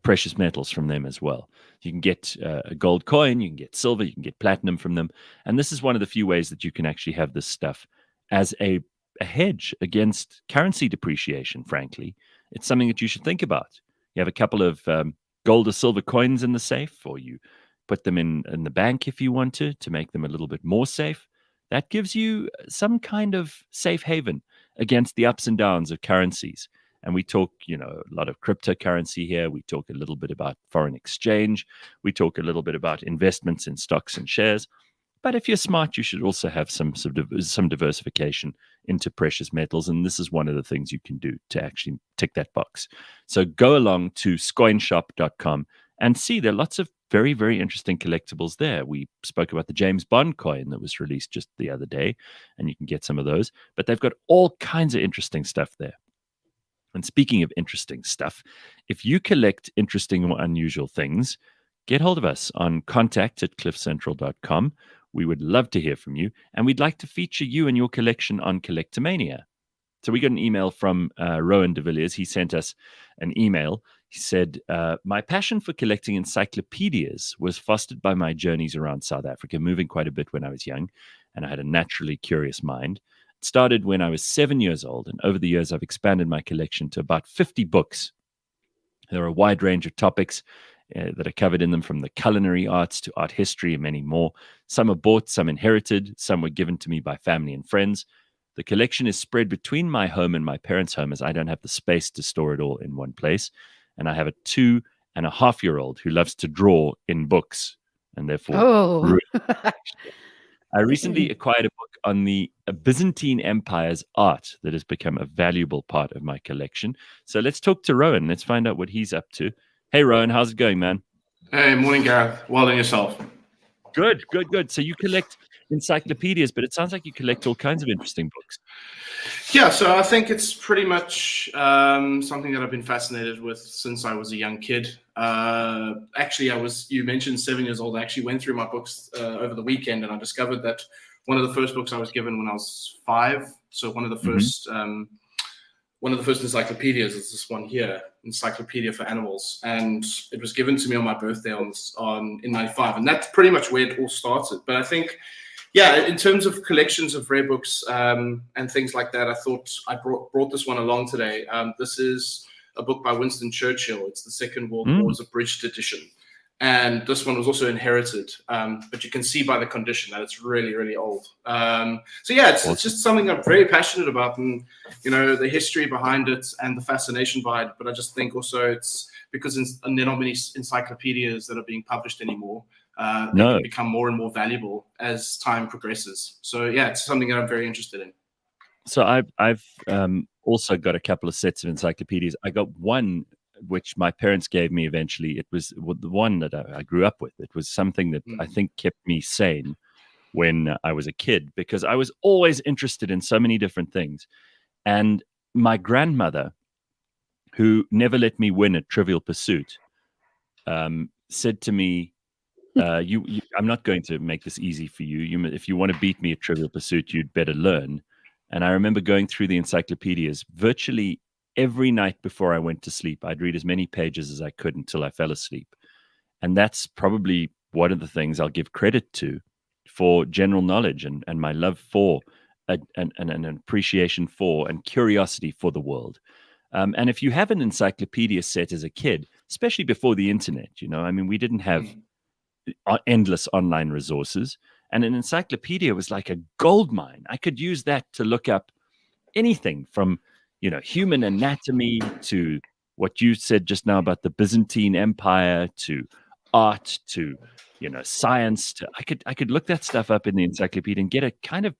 precious metals from them as well. You can get a gold coin, you can get silver, you can get platinum from them. And this is one of the few ways that you can actually have this stuff as a hedge against currency depreciation, frankly. It's something that you should think about. You have a couple of gold or silver coins in the safe, or you put them in the bank if you want to make them a little bit more safe. That gives you some kind of safe haven against the ups and downs of currencies. And we talk, a lot of cryptocurrency here. We talk a little bit about foreign exchange. We talk a little bit about investments in stocks and shares. But if you're smart, you should also have some diversification into precious metals. And this is one of the things you can do to actually tick that box. So go along to scoinshop.com and see there are lots of very, very interesting collectibles there. We spoke about the James Bond coin that was released just the other day, and you can get some of those. But they've got all kinds of interesting stuff there. And speaking of interesting stuff, if you collect interesting or unusual things, get hold of us on contact@cliffcentral.com. We would love to hear from you, and we'd like to feature you and your collection on Collectomania. So we got an email from Rowan de Villiers. He sent us an email. He said, my passion for collecting encyclopaedias was fostered by my journeys around South Africa, moving quite a bit when I was young, and I had a naturally curious mind. It started when I was 7 years old, and over the years I've expanded my collection to about 50 books. There are a wide range of topics that are covered in them, from the culinary arts to art history and many more. Some are bought, some inherited, some were given to me by family and friends. The collection is spread between my home and my parents' home, as I don't have the space to store it all in one place. And I have a 2.5-year-old who loves to draw in books, and therefore I recently acquired a book on the Byzantine Empire's art that has become a valuable part of my collection. So let's talk to Rowan. Let's find out what he's up to. Hey, Rowan, how's it going, man? Hey, morning, Gareth. Well done yourself. Good. So you collect encyclopedias, but it sounds like you collect all kinds of interesting books. Yeah, so I think it's pretty much something that I've been fascinated with since I was a young kid. Actually, you mentioned 7 years old. I actually went through my books over the weekend, and I discovered that one of the first books I was given when I was 5. So one of the first encyclopedias is this one here, Encyclopedia for Animals, and it was given to me on my birthday in '95, and that's pretty much where it all started. But I think, yeah, in terms of collections of rare books and things like that, I thought I brought this one along today. This is a book by Winston Churchill. It's the Second World War's abridged edition. And this one was also inherited, but you can see by the condition that it's really, really old. So yeah, it's just something I'm very passionate about, and the history behind it and the fascination behind it. But I just think also it's because there are not many encyclopedias that are being published anymore. They can become more and more valuable as time progresses. So yeah, it's something that I'm very interested in. So I've also got a couple of sets of encyclopedias. I got one which my parents gave me eventually. It was the one that I grew up with. It was something that I think kept me sane when I was a kid, because I was always interested in so many different things. And my grandmother, who never let me win at Trivial Pursuit, said to me, I'm not going to make this easy for you. If you want to beat me at Trivial Pursuit, you'd better learn. And I remember going through the encyclopedias virtually every night before I went to sleep. I'd read as many pages as I could until I fell asleep. And that's probably one of the things I'll give credit to for general knowledge and my love for an appreciation for and curiosity for the world. And if you have an encyclopedia set as a kid, especially before the internet, we didn't have endless online resources. And an encyclopedia was like a gold mine. I could use that to look up anything from human anatomy to what you said just now about the Byzantine Empire, to art, to science. I could look that stuff up in the encyclopedia and get a kind of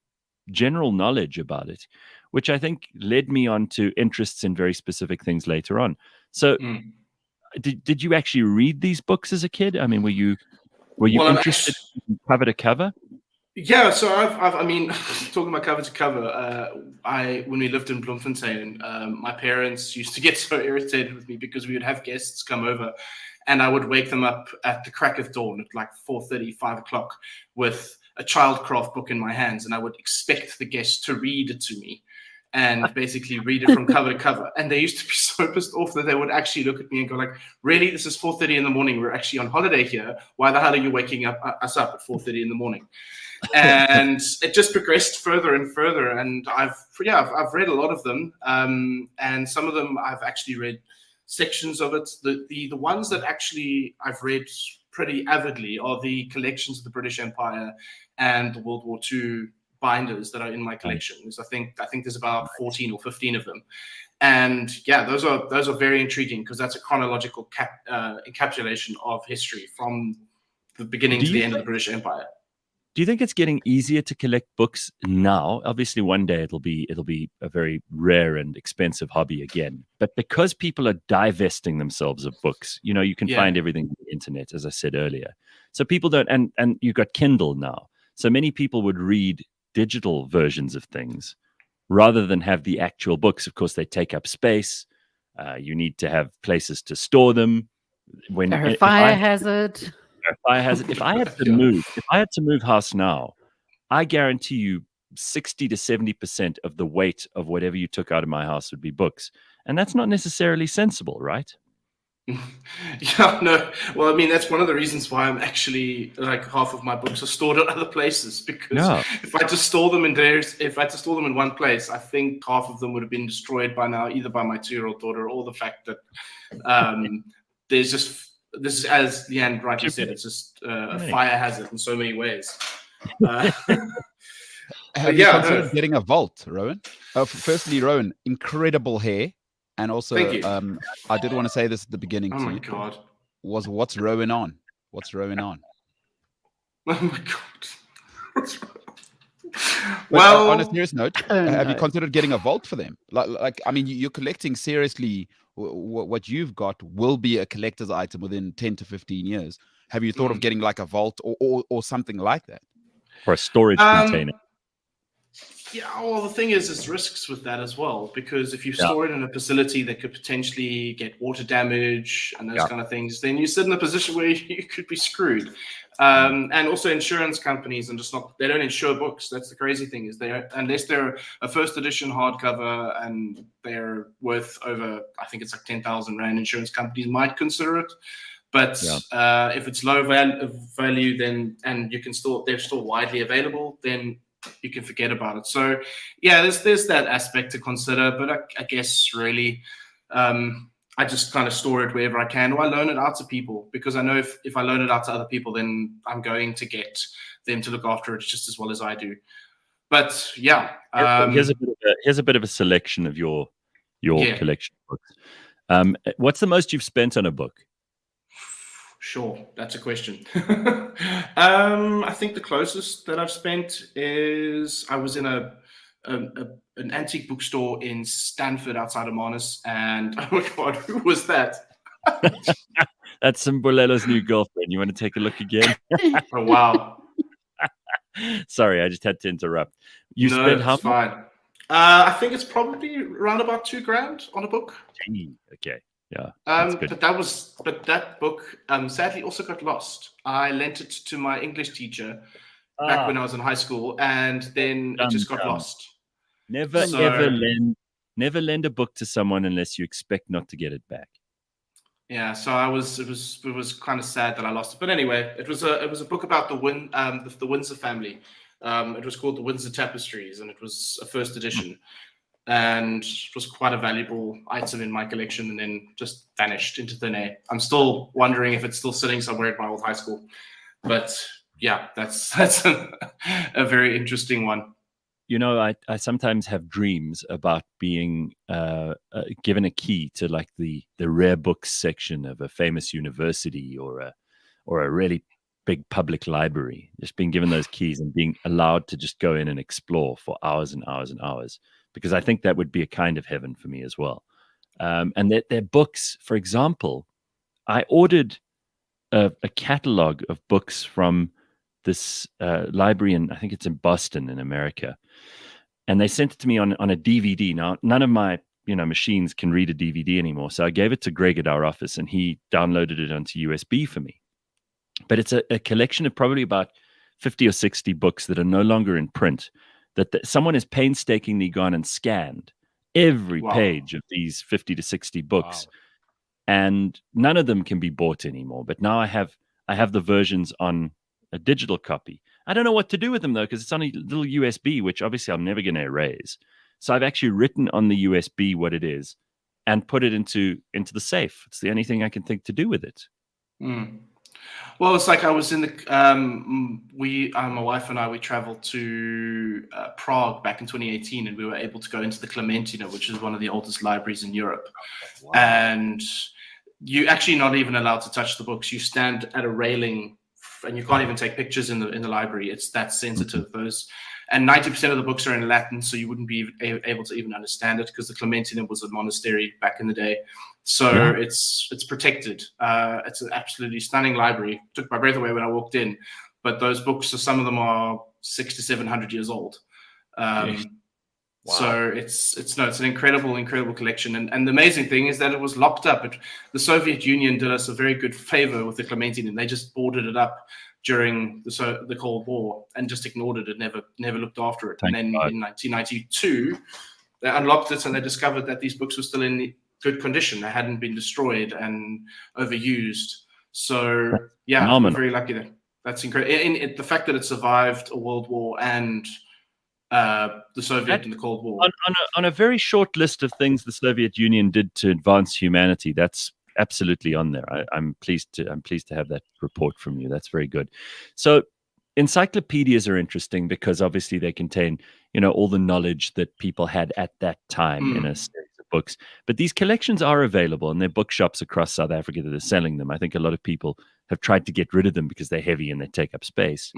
general knowledge about it, which I think led me on to interests in very specific things later on. So, did you actually read these books as a kid? I mean, were you interested in cover to cover? Yeah, so I mean, talking about cover to cover, when we lived in Bloemfontein, my parents used to get so irritated with me because we would have guests come over, and I would wake them up at the crack of dawn at like 4:30, 5 o'clock with a childcraft book in my hands, and I would expect the guests to read it to me and basically read it from cover to cover. And they used to be so pissed off that they would actually look at me and go like, really, this is 4:30 in the morning. We're actually on holiday here. Why the hell are you waking us up at 4:30 in the morning? And it just progressed further and further. And I've read a lot of them. And some of them I've actually read sections of it. The ones that actually I've read pretty avidly are the collections of the British Empire and the World War II binders that are in my collection. I think there's about 14 or 15 of them. And yeah, those are very intriguing because that's a chronological encapsulation of history from the beginning to the end of the British Empire. Do you think it's getting easier to collect books now? Obviously, one day it'll be a very rare and expensive hobby again. But because people are divesting themselves of books, you can find everything on the internet, as I said earlier. So people don't, and you've got Kindle now. So many people would read digital versions of things rather than have the actual books. Of course, they take up space. You need to have places to store them. They're a fire hazard. If I had to move house now, I guarantee you 60 to 70% of the weight of whatever you took out of my house would be books. And that's not necessarily sensible, right? Yeah, no. Well, I mean, that's one of the reasons why I'm actually like half of my books are stored at other places, because if I just store them in one place, I think half of them would have been destroyed by now, either by my 2-year-old daughter or the fact that this is, as Leigh-Ann rightly said, it's just a fire hazard in so many ways. Have you considered getting a vault, Rowan? Firstly, Rowan, incredible hair. And also, I did want to say this at the beginning. Oh my God. What's Rowan on? What's Rowan on? Oh my God. Well, on a serious note, have you considered getting a vault for them? Like, I mean, you're collecting seriously. What you've got will be a collector's item within 10 to 15 years. Have you thought of getting like a vault or something like that? or a storage container? Yeah, well, the thing is, there's risks with that as well, because if you store it in a facility that could potentially get water damage and those kind of things, then you sit in a position where you could be screwed. And also insurance companies they don't insure books. That's the crazy thing, is unless they're a first edition hardcover and they're worth over, I think it's like 10,000 Rand, insurance companies might consider it. But if it's low value, then, and they're still widely available, then you can forget about it. So yeah, there's that aspect to consider, but I guess really I just kind of store it wherever I can, or I loan it out to people, because I know if I loan it out to other people, then I'm going to get them to look after it just as well as I do. But yeah, here's a bit of a selection of your collection of books. What's the most you've spent on a book? Sure, that's a question. I think the closest that I've spent is I was in an antique bookstore in Stanford outside of Manus, and oh my God, who was that? That's Mbulelo's new girlfriend. You want to take a look again? Oh wow! Sorry, I just had to interrupt. You no, spent how much? Fine. I think it's probably around about $2,000 on a book. Okay. Yeah, but that book sadly also got lost. I lent it to my English teacher back when I was in high school, and then it just got lost. Never lend a book to someone unless you expect not to get it back. Yeah, so it was kind of sad that I lost it. But anyway, it was a book about the Windsor family. It was called the Windsor Tapestries, and it was a first edition. And it was quite a valuable item in my collection, and then just vanished into thin air. I'm still wondering if it's still sitting somewhere at my old high school. But yeah, that's a very interesting one. You know, I sometimes have dreams about being given a key to like the rare books section of a famous university or a really big public library. Just being given those keys and being allowed to just go in and explore for hours and hours and hours. Because I think that would be a kind of heaven for me as well. And their books, for example, I ordered a catalog of books from this library I think it's in Boston in America. And they sent it to me on a DVD. Now, none of my machines can read a DVD anymore. So I gave it to Greg at our office, and he downloaded it onto USB for me. But it's a collection of probably about 50 or 60 books that are no longer in print, that someone has painstakingly gone and scanned every page of these 50 to 60 books. And none of them can be bought anymore. But now I have the versions on a digital copy. I don't know what to do with them, though, because it's on a little USB, which obviously I'm never going to erase. So I've actually written on the USB what it is and put it into the safe. It's the only thing I can think to do with it. Well, it's like I was in my wife and I, we traveled to Prague back in 2018, and we were able to go into the Clementina, which is one of the oldest libraries in Europe. Wow. And you're actually not even allowed to touch the books. You stand at a railing, and you can't even take pictures in the library. It's that sensitive. And 90% of the books are in Latin, so you wouldn't be able to even understand it, because the Clementina was a monastery back in the day. So it's protected. It's an absolutely stunning library. Took my breath away when I walked in. But those books, some of them are 600 to 700 years old. So it's an incredible collection. And the amazing thing is that it was locked up. The Soviet Union did us a very good favor with the Clementina, and they just boarded it up during the Cold War and just ignored it and never looked after it. And then in 1992, they unlocked it, and they discovered that these books were still in good condition. They hadn't been destroyed and overused. So yeah, I'm very lucky there. That's incredible. The fact that it survived a world war and the Soviet and the Cold War. On a very short list of things the Soviet Union did to advance humanity, that's absolutely on there. I'm pleased to have that report from you. That's very good. So encyclopedias are interesting because obviously they contain, all the knowledge that people had at that time in a series of books. But these collections are available, and there are bookshops across South Africa that are selling them. I think a lot of people have tried to get rid of them because they're heavy and they take up space.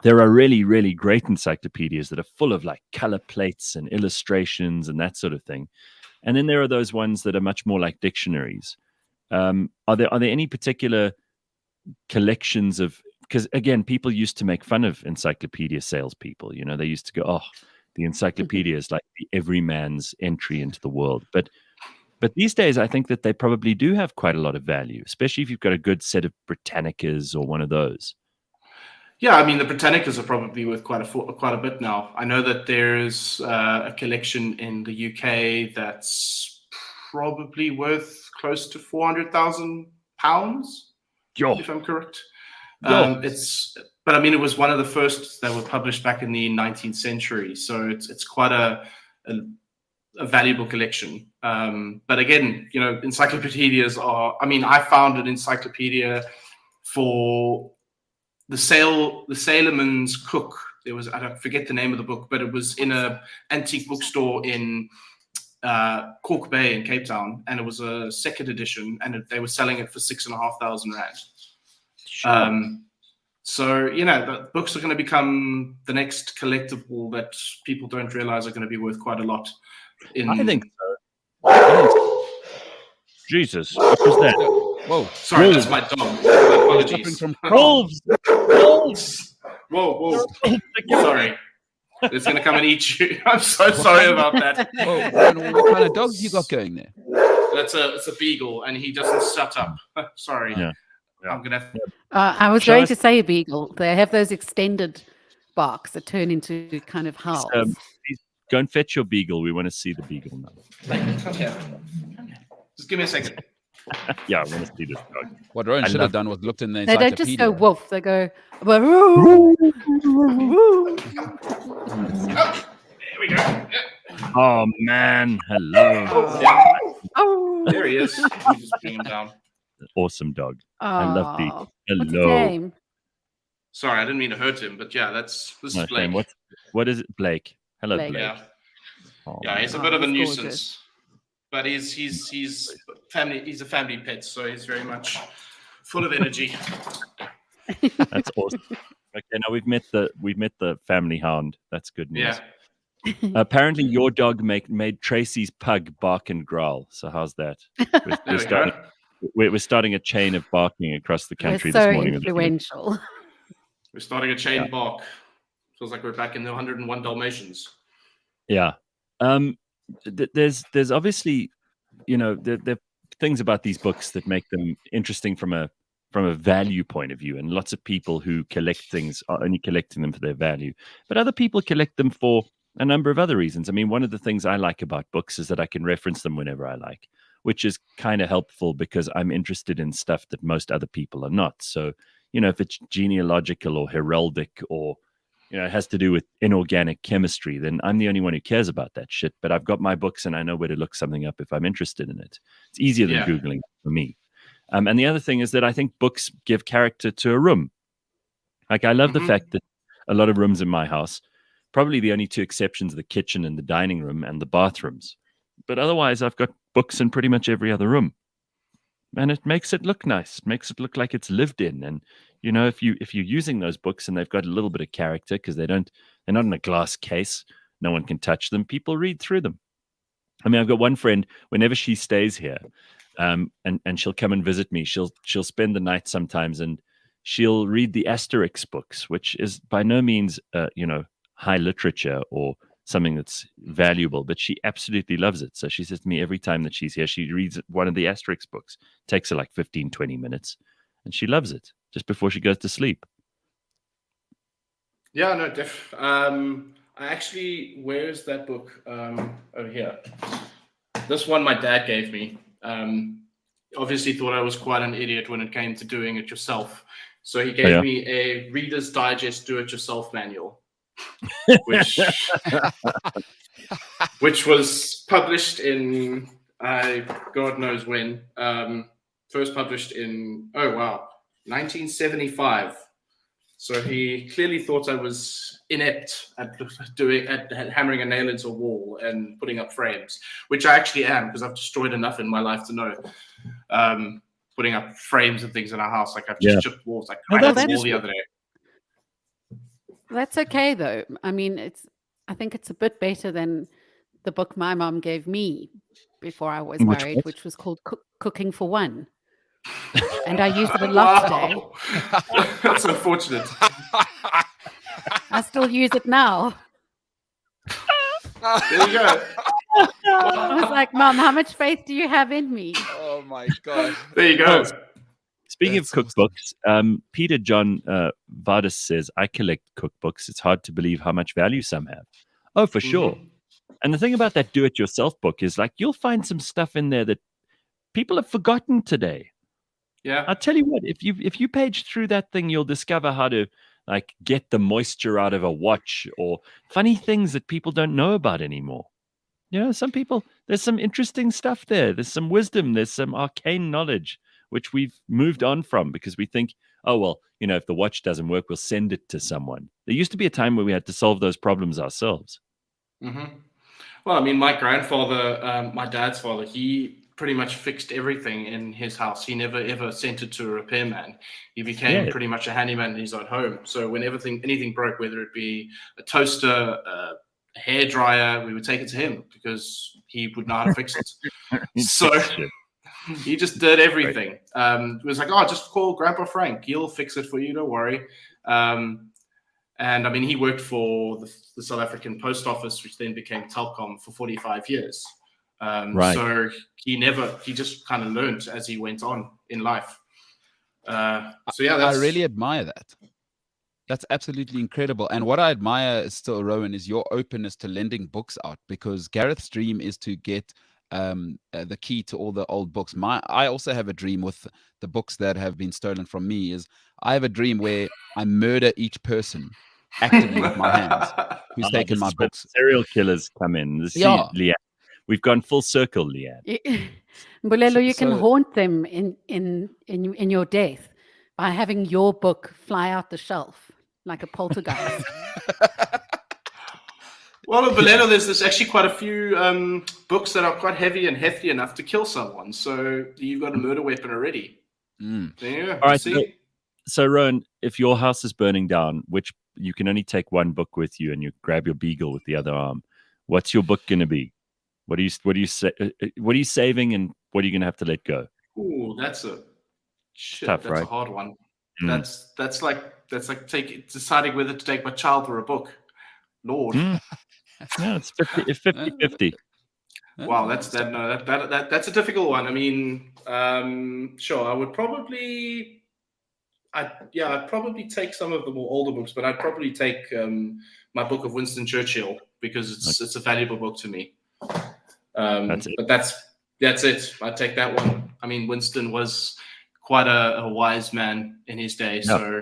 There are really, really great encyclopedias that are full of like color plates and illustrations and that sort of thing. And then there are those ones that are much more like dictionaries. Are there any particular collections of because again, people used to make fun of encyclopedia salespeople. You know, they used to go, "Oh, the encyclopedia is like the everyman's entry into the world." But these days, I think that they probably do have quite a lot of value, especially if you've got a good set of Britannicas or one of those. Yeah, I mean, the Britannicas are probably worth quite a bit now. I know that there's a collection in the UK that's probably worth close to £400,000, if I'm correct. But I mean, it was one of the first that were published back in the 19th century, so it's quite a valuable collection. But again, you know, encyclopedias are. I mean, I found an encyclopedia for the sailorman's cook. There was, I don't forget the name of the book, but it was in a antique bookstore in Cork Bay in Cape Town, and it was a second edition, and they were selling it for £6,500 Rand. Sure. So, you know, the books are going to become the next collectible that people don't realize are going to be worth quite a lot. I think so. Jesus, what was that? Whoa! Sorry, that's my dog. Apologies. Wolves! Wolves! Whoa! Sorry. It's going to come and eat you. I'm so sorry about that. Whoa, what kind of dog you got going there? It's a beagle, and he doesn't shut up. Sorry. Yeah. I'm going to... I was going to say a beagle. They have those extended barks that turn into kind of howls. Please go and fetch your beagle. We want to see the beagle now. Come here. Just give me a second. Yeah, I want to see this dog. What Rowan should have done was looked in the They encyclopedia. don't just go wolf. They go woo. Woo. There we go. Yeah. Oh man, hello. Oh. There he is. Let me just bring him down. Awesome dog. I love beagle. What's his Hello. name? Sorry, I didn't mean to hurt him, but yeah, this is No Blake. shame. What is it, Blake? Hello, Blake. Yeah, Oh, yeah, he's a man. bit of a He's nuisance, gorgeous. but he's family. He's a family pet, so he's very much full of energy. That's awesome. Okay, now we've met the family hound. That's good news. Yeah. Apparently, your dog made Tracy's pug bark and growl. So how's that? We're starting a chain of barking across the country They're so this morning. influential. We're starting a chain bark. Feels like we're back in the 101 Dalmatians. Yeah. There's obviously, you know, there are things about these books that make them interesting from a value point of view, and lots of people who collect things are only collecting them for their value, but other people collect them for a number of other reasons. I mean, one of the things I like about books is that I can reference them whenever I like, which is kind of helpful because I'm interested in stuff that most other people are not. So, you know, if it's genealogical or heraldic or, you know, it has to do with inorganic chemistry, then I'm the only one who cares about that shit. But I've got my books and I know where to look something up if I'm interested in it. It's easier than Googling for me. And the other thing is that I think books give character to a room. Like, I love the fact that a lot of rooms in my house, probably the only two exceptions are the kitchen and the dining room and the bathrooms. But otherwise, I've got books in pretty much every other room. And it makes it look nice. It makes it look like it's lived in. And, you know, if you're using those books and they've got a little bit of character because they're not in a glass case, no one can touch them, people read through them. I mean, I've got one friend, whenever she stays here, and she'll come and visit me, she'll spend the night sometimes and she'll read the Asterix books, which is by no means, you know, high literature or something that's valuable, but she absolutely loves it. So she says to me every time that she's here, she reads one of the Asterix books. It takes her like 15, 20 minutes, and she loves it just before she goes to sleep. Yeah, no, I actually, where's that book? Over here. This one my dad gave me. Obviously thought I was quite an idiot when it came to doing it yourself. So he gave me a Reader's Digest Do-It-Yourself manual. which was published in God knows when. First published in 1975. So he clearly thought I was inept at hammering a nail into a wall and putting up frames, which I actually am, because I've destroyed enough in my life to know. Putting up frames and things in our house, like I've just chipped walls. Like I did the wall the other day. That's okay, though. I mean, I think it's a bit better than the book my mom gave me before I was married, which was called Cooking for One. And I use it a lot today. That's unfortunate. I still use it now. There you go. I was like, Mom, how much faith do you have in me? Oh my God. There you go. Speaking of cookbooks, Peter John Vardas says, I collect cookbooks. It's hard to believe how much value some have. Oh, for sure. And the thing about that do-it-yourself book is like you'll find some stuff in there that people have forgotten today. Yeah. I'll tell you what, if you page through that thing, you'll discover how to like get the moisture out of a watch or funny things that people don't know about anymore. You know, some people, there's some interesting stuff there. There's some wisdom. There's some arcane knowledge, which we've moved on from because we think, oh, well, you know, if the watch doesn't work, we'll send it to someone. There used to be a time where we had to solve those problems ourselves. Well, I mean, my grandfather, my dad's father, he pretty much fixed everything in his house. He never, ever sent it to a repairman. He became pretty much a handyman in his own home. So when anything broke, whether it be a toaster, a hair dryer, we would take it to him because he would know how to fix it. So he just did everything. It was like, oh, just call Grandpa Frank. He'll fix it for you. Don't worry. And I mean, he worked for the South African Post Office, which then became Telkom for 45 years. So he just kind of learned as he went on in life. I really admire that. That's absolutely incredible. And what I admire still, Rowan, is your openness to lending books out, because Gareth's dream is to get the key to all the old books. I also have a dream with the books that have been stolen from me. Is I have a dream where I murder each person actively with my hands who's taken my books. Serial killers come in. Leigh-Ann. We've gone full circle, Leigh-Ann. Mbulelo, you can haunt them in your death by having your book fly out the shelf like a poltergeist. Well, in Mbulelo, there's actually quite a few books that are quite heavy and hefty enough to kill someone. So you've got a murder weapon already. Yeah. All right. So Rowan, if your house is burning down, which you can only take one book with you, and you grab your beagle with the other arm, what's your book going to be? What are you saving, and what are you going to have to let go? Ooh, that's tough, that's right? a hard one. That's like deciding whether to take my child or a book. Lord. No, it's 50-50. Wow, that's a difficult one. I mean, sure, I would probably, I'd probably take some of the more older books, but I'd probably take my book of Winston Churchill because it's a valuable book to me. But that's it. I'd take that one. I mean, Winston was quite a wise man in his day, so.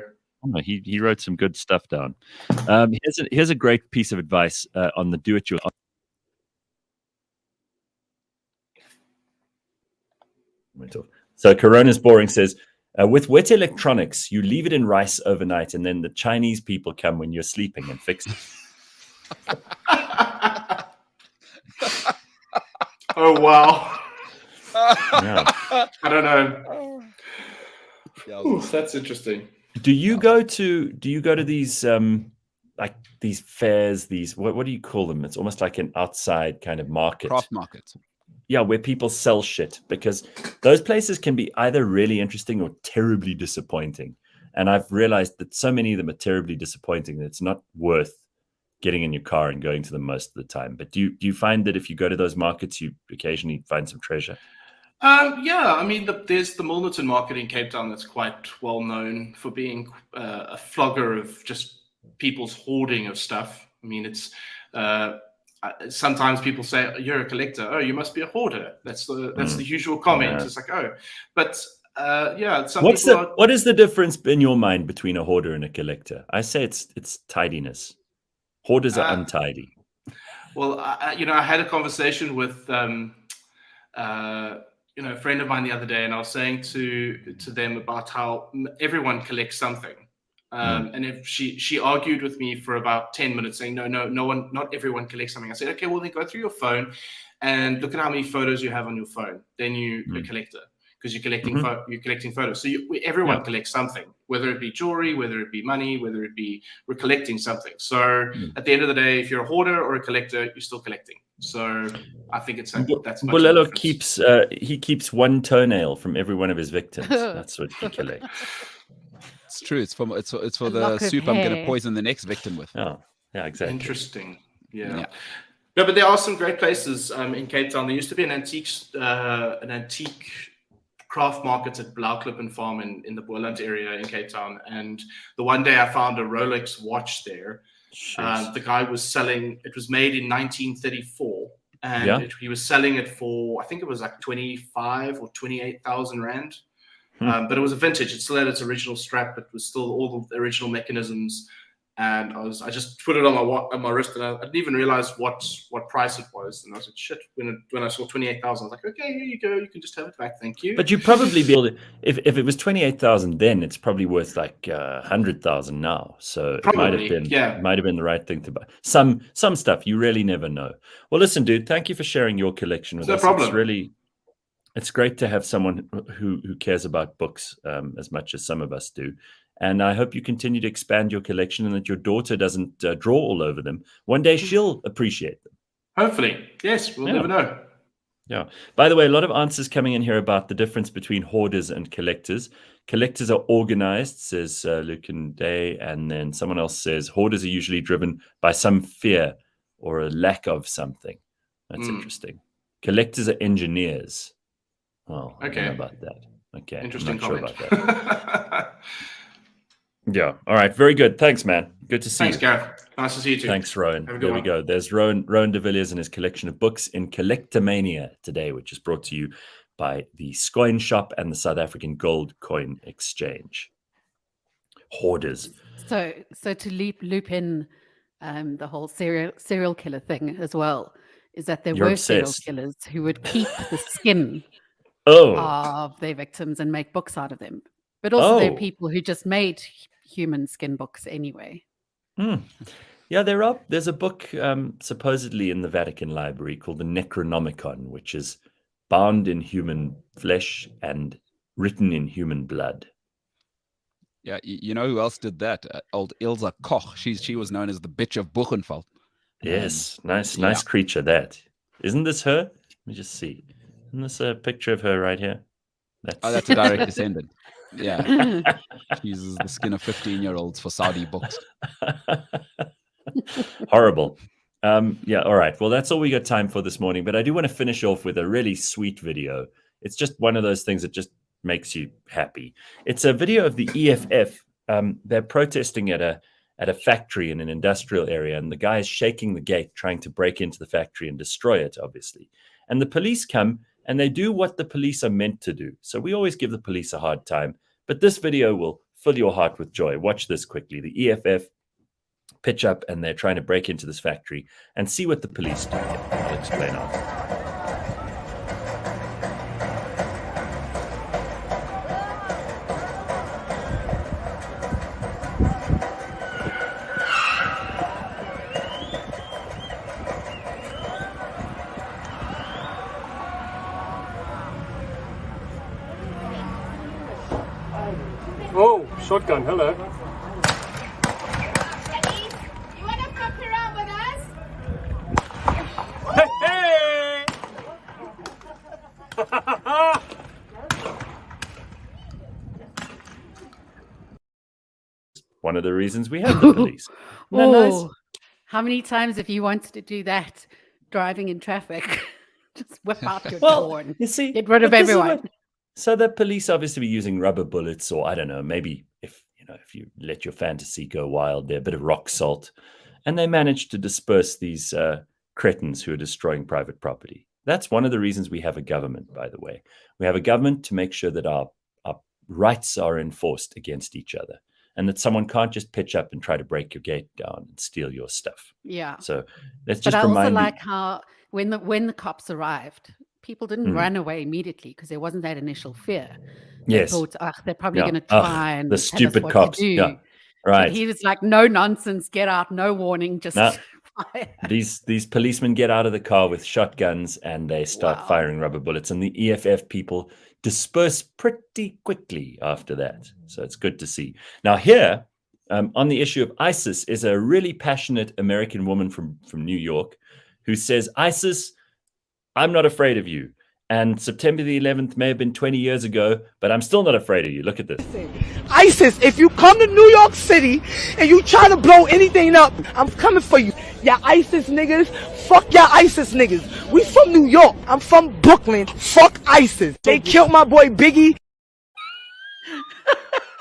He wrote some good stuff down. Here's a great piece of advice on the do-it-yourself. So Corona's Boring says, with wet electronics, you leave it in rice overnight, and then the Chinese people come when you're sleeping and fix it. Oh wow! I don't know. Ooh, that's interesting. Do you go to these like these fairs? These what do you call them? It's almost like an outside kind of market. Craft market. Yeah, where people sell shit, because those places can be either really interesting or terribly disappointing. And I've realized that so many of them are terribly disappointing that it's not worth getting in your car and going to them most of the time. But do you find that if you go to those markets, you occasionally find some treasure? Yeah, I mean, there's the Milnerton market in Cape Town that's quite well known for being a flogger of just people's hoarding of stuff. I mean, it's sometimes people say, "You're a collector. Oh, you must be a hoarder." That's the usual comment. Yeah. It's like, oh, but yeah. What is the difference in your mind between a hoarder and a collector? I say it's tidiness. Hoarders are untidy. Well, I had a conversation with a friend of mine the other day, and I was saying to them about how everyone collects something. And if she argued with me for about 10 minutes saying, not everyone collects something. I said, okay, well then go through your phone and look at how many photos you have on your phone. Then you're a collector because you're collecting photos. So everyone collects something, whether it be jewelry, whether it be money, whether it be we're collecting something. So at the end of the day, if you're a hoarder or a collector, you're still collecting. So I think that's much Mbulelo difference. keeps one toenail from every one of his victims. That's what he collects. It's true. It's for A the lock of soup I'm going to hair. poison the next victim with. Oh, yeah, exactly. Interesting. Yeah. No, but there are some great places in Cape Town. There used to be an antique craft market at Blauwklippen Farm in the Boland area in Cape Town. And the one day I found a Rolex watch there. The guy was selling, it was made in 1934. And he was selling it for, I think it was like 25 or 28,000 Rand. But it was a vintage. It still had its original strap. It was still all the original mechanisms. And I just put it on my wrist, and I didn't even realize what price it was. And I said, shit, when I saw 28,000, I was like, okay, here you go. You can just have it back. Thank you. But you probably be able to, if it was 28,000 then, it's probably worth like 100,000 now. So probably, it might have been the right thing to buy. Some stuff you really never know. Well, listen, dude, thank you for sharing your collection with us. No problem. It's great to have someone who cares about books as much as some of us do. And I hope you continue to expand your collection and that your daughter doesn't draw all over them. One day she'll appreciate them. Hopefully. Yes, we'll never know. Yeah. By the way, a lot of answers coming in here about the difference between hoarders and collectors. Collectors are organized, says Luke and Day. And then someone else says hoarders are usually driven by some fear or a lack of something. That's interesting. Collectors are engineers. Oh, I don't know about that. Okay. Interesting I'm not comment. sure about that. Yeah. All right. Very good. Thanks, man. Good to see you. Thanks, Gareth. Nice to see you too. Thanks, Rowan. Have a good There we one. go. There's Rowan de Villiers and his collection of books in Collectomania today, which is brought to you by the Scoin Shop and the South African Gold Coin Exchange. Hoarders. So to loop in the whole serial killer thing as well, is that there You're were serial obsessed. killers who would keep the skin Oh. of their victims and make books out of them. But also there are Oh. people who just made human skin books anyway. Yeah, there's a book supposedly in the Vatican Library called the Necronomicon, which is bound in human flesh and written in human blood. Yeah, you know who else did that? Old Ilse Koch. She was known as the bitch of Buchenwald. Yes, nice creature that. Isn't this her? Let me just see. Isn't this a picture of her right here? That's a direct descendant. Yeah. She uses the skin of 15-year-olds for Saudi books. Horrible. Yeah, all right. Well, that's all we got time for this morning. But I do want to finish off with a really sweet video. It's just one of those things that just makes you happy. It's a video of the EFF. They're protesting at a factory in an industrial area, and the guy is shaking the gate, trying to break into the factory and destroy it, obviously. And the police come, and they do what the police are meant to do. So we always give the police a hard time. But this video will fill your heart with joy. Watch this quickly. The EFF pitch up, and they're trying to break into this factory, and see what the police do. I'll explain after. Oh, shotgun, hello. You want to fuck around with us? Hey! One of the reasons we have the police. Isn't that nice? How many times have you wanted to do that driving in traffic? Just whip out your Well, door and you see, get rid of but this is everyone. So the police obviously be using rubber bullets, or I don't know, maybe if you let your fantasy go wild, they're a bit of rock salt, and they managed to disperse these cretins who are destroying private property. That's one of the reasons we have a government, by the way. We have a government to make sure that our rights are enforced against each other, and that someone can't just pitch up and try to break your gate down and steal your stuff. Yeah. So let's But just I also remind like how when the cops arrived, people didn't Mm. run away immediately because there wasn't that initial fear. Yes. They thought, they're probably Yeah. going to Ugh, try and the tell us stupid what cops. to do. Yeah. But Right. he was like, no nonsense, get out, no warning, just No. fire. These policemen get out of the car with shotguns and they start firing rubber bullets, and the EFF people disperse pretty quickly after that. So it's good to see. Now here, on the issue of ISIS, is a really passionate American woman from New York who says, ISIS, I'm not afraid of you. And September the 11th may have been 20 years ago, but I'm still not afraid of you. Look at this. ISIS, if you come to New York City and you try to blow anything up, I'm coming for you. Yeah, ISIS niggas, fuck y'all ISIS niggas. We from New York. I'm from Brooklyn. Fuck ISIS. They killed my boy Biggie.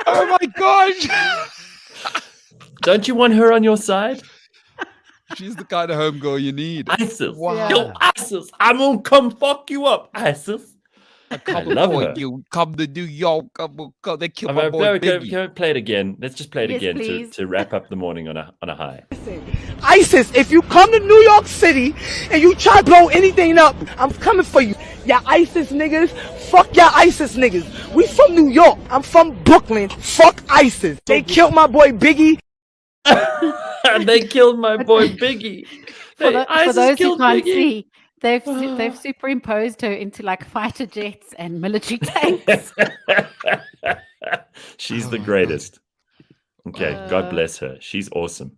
Oh my gosh. Don't you want her on your side? She's the kind of homegirl you need. ISIS. Wow. Yo, ISIS. I'm going to come fuck you up, ISIS. I love her. You come to New York. They killed my boy Biggie. Can we play it again? Let's just play it Yes, again please. to wrap up the morning on a high. ISIS, if you come to New York City and you try to blow anything up, I'm coming for you. Yeah, ISIS niggas, fuck y'all ISIS niggas. We from New York. I'm from Brooklyn. Fuck ISIS. They killed my boy Biggie. They killed my boy Biggie. For those who can't Biggie. see, they've superimposed her into like fighter jets and military tanks. She's the greatest. Okay, God bless her. She's awesome.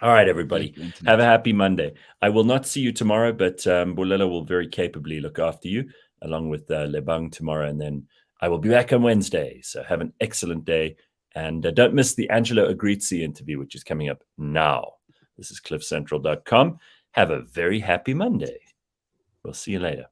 All right, everybody. Have a happy Monday. I will not see you tomorrow, but Mbulelo will very capably look after you, along with Lebang tomorrow. And then I will be back on Wednesday. So have an excellent day. And don't miss the Angelo Agrizzi interview, which is coming up now. This is cliffcentral.com. Have a very happy Monday. We'll see you later.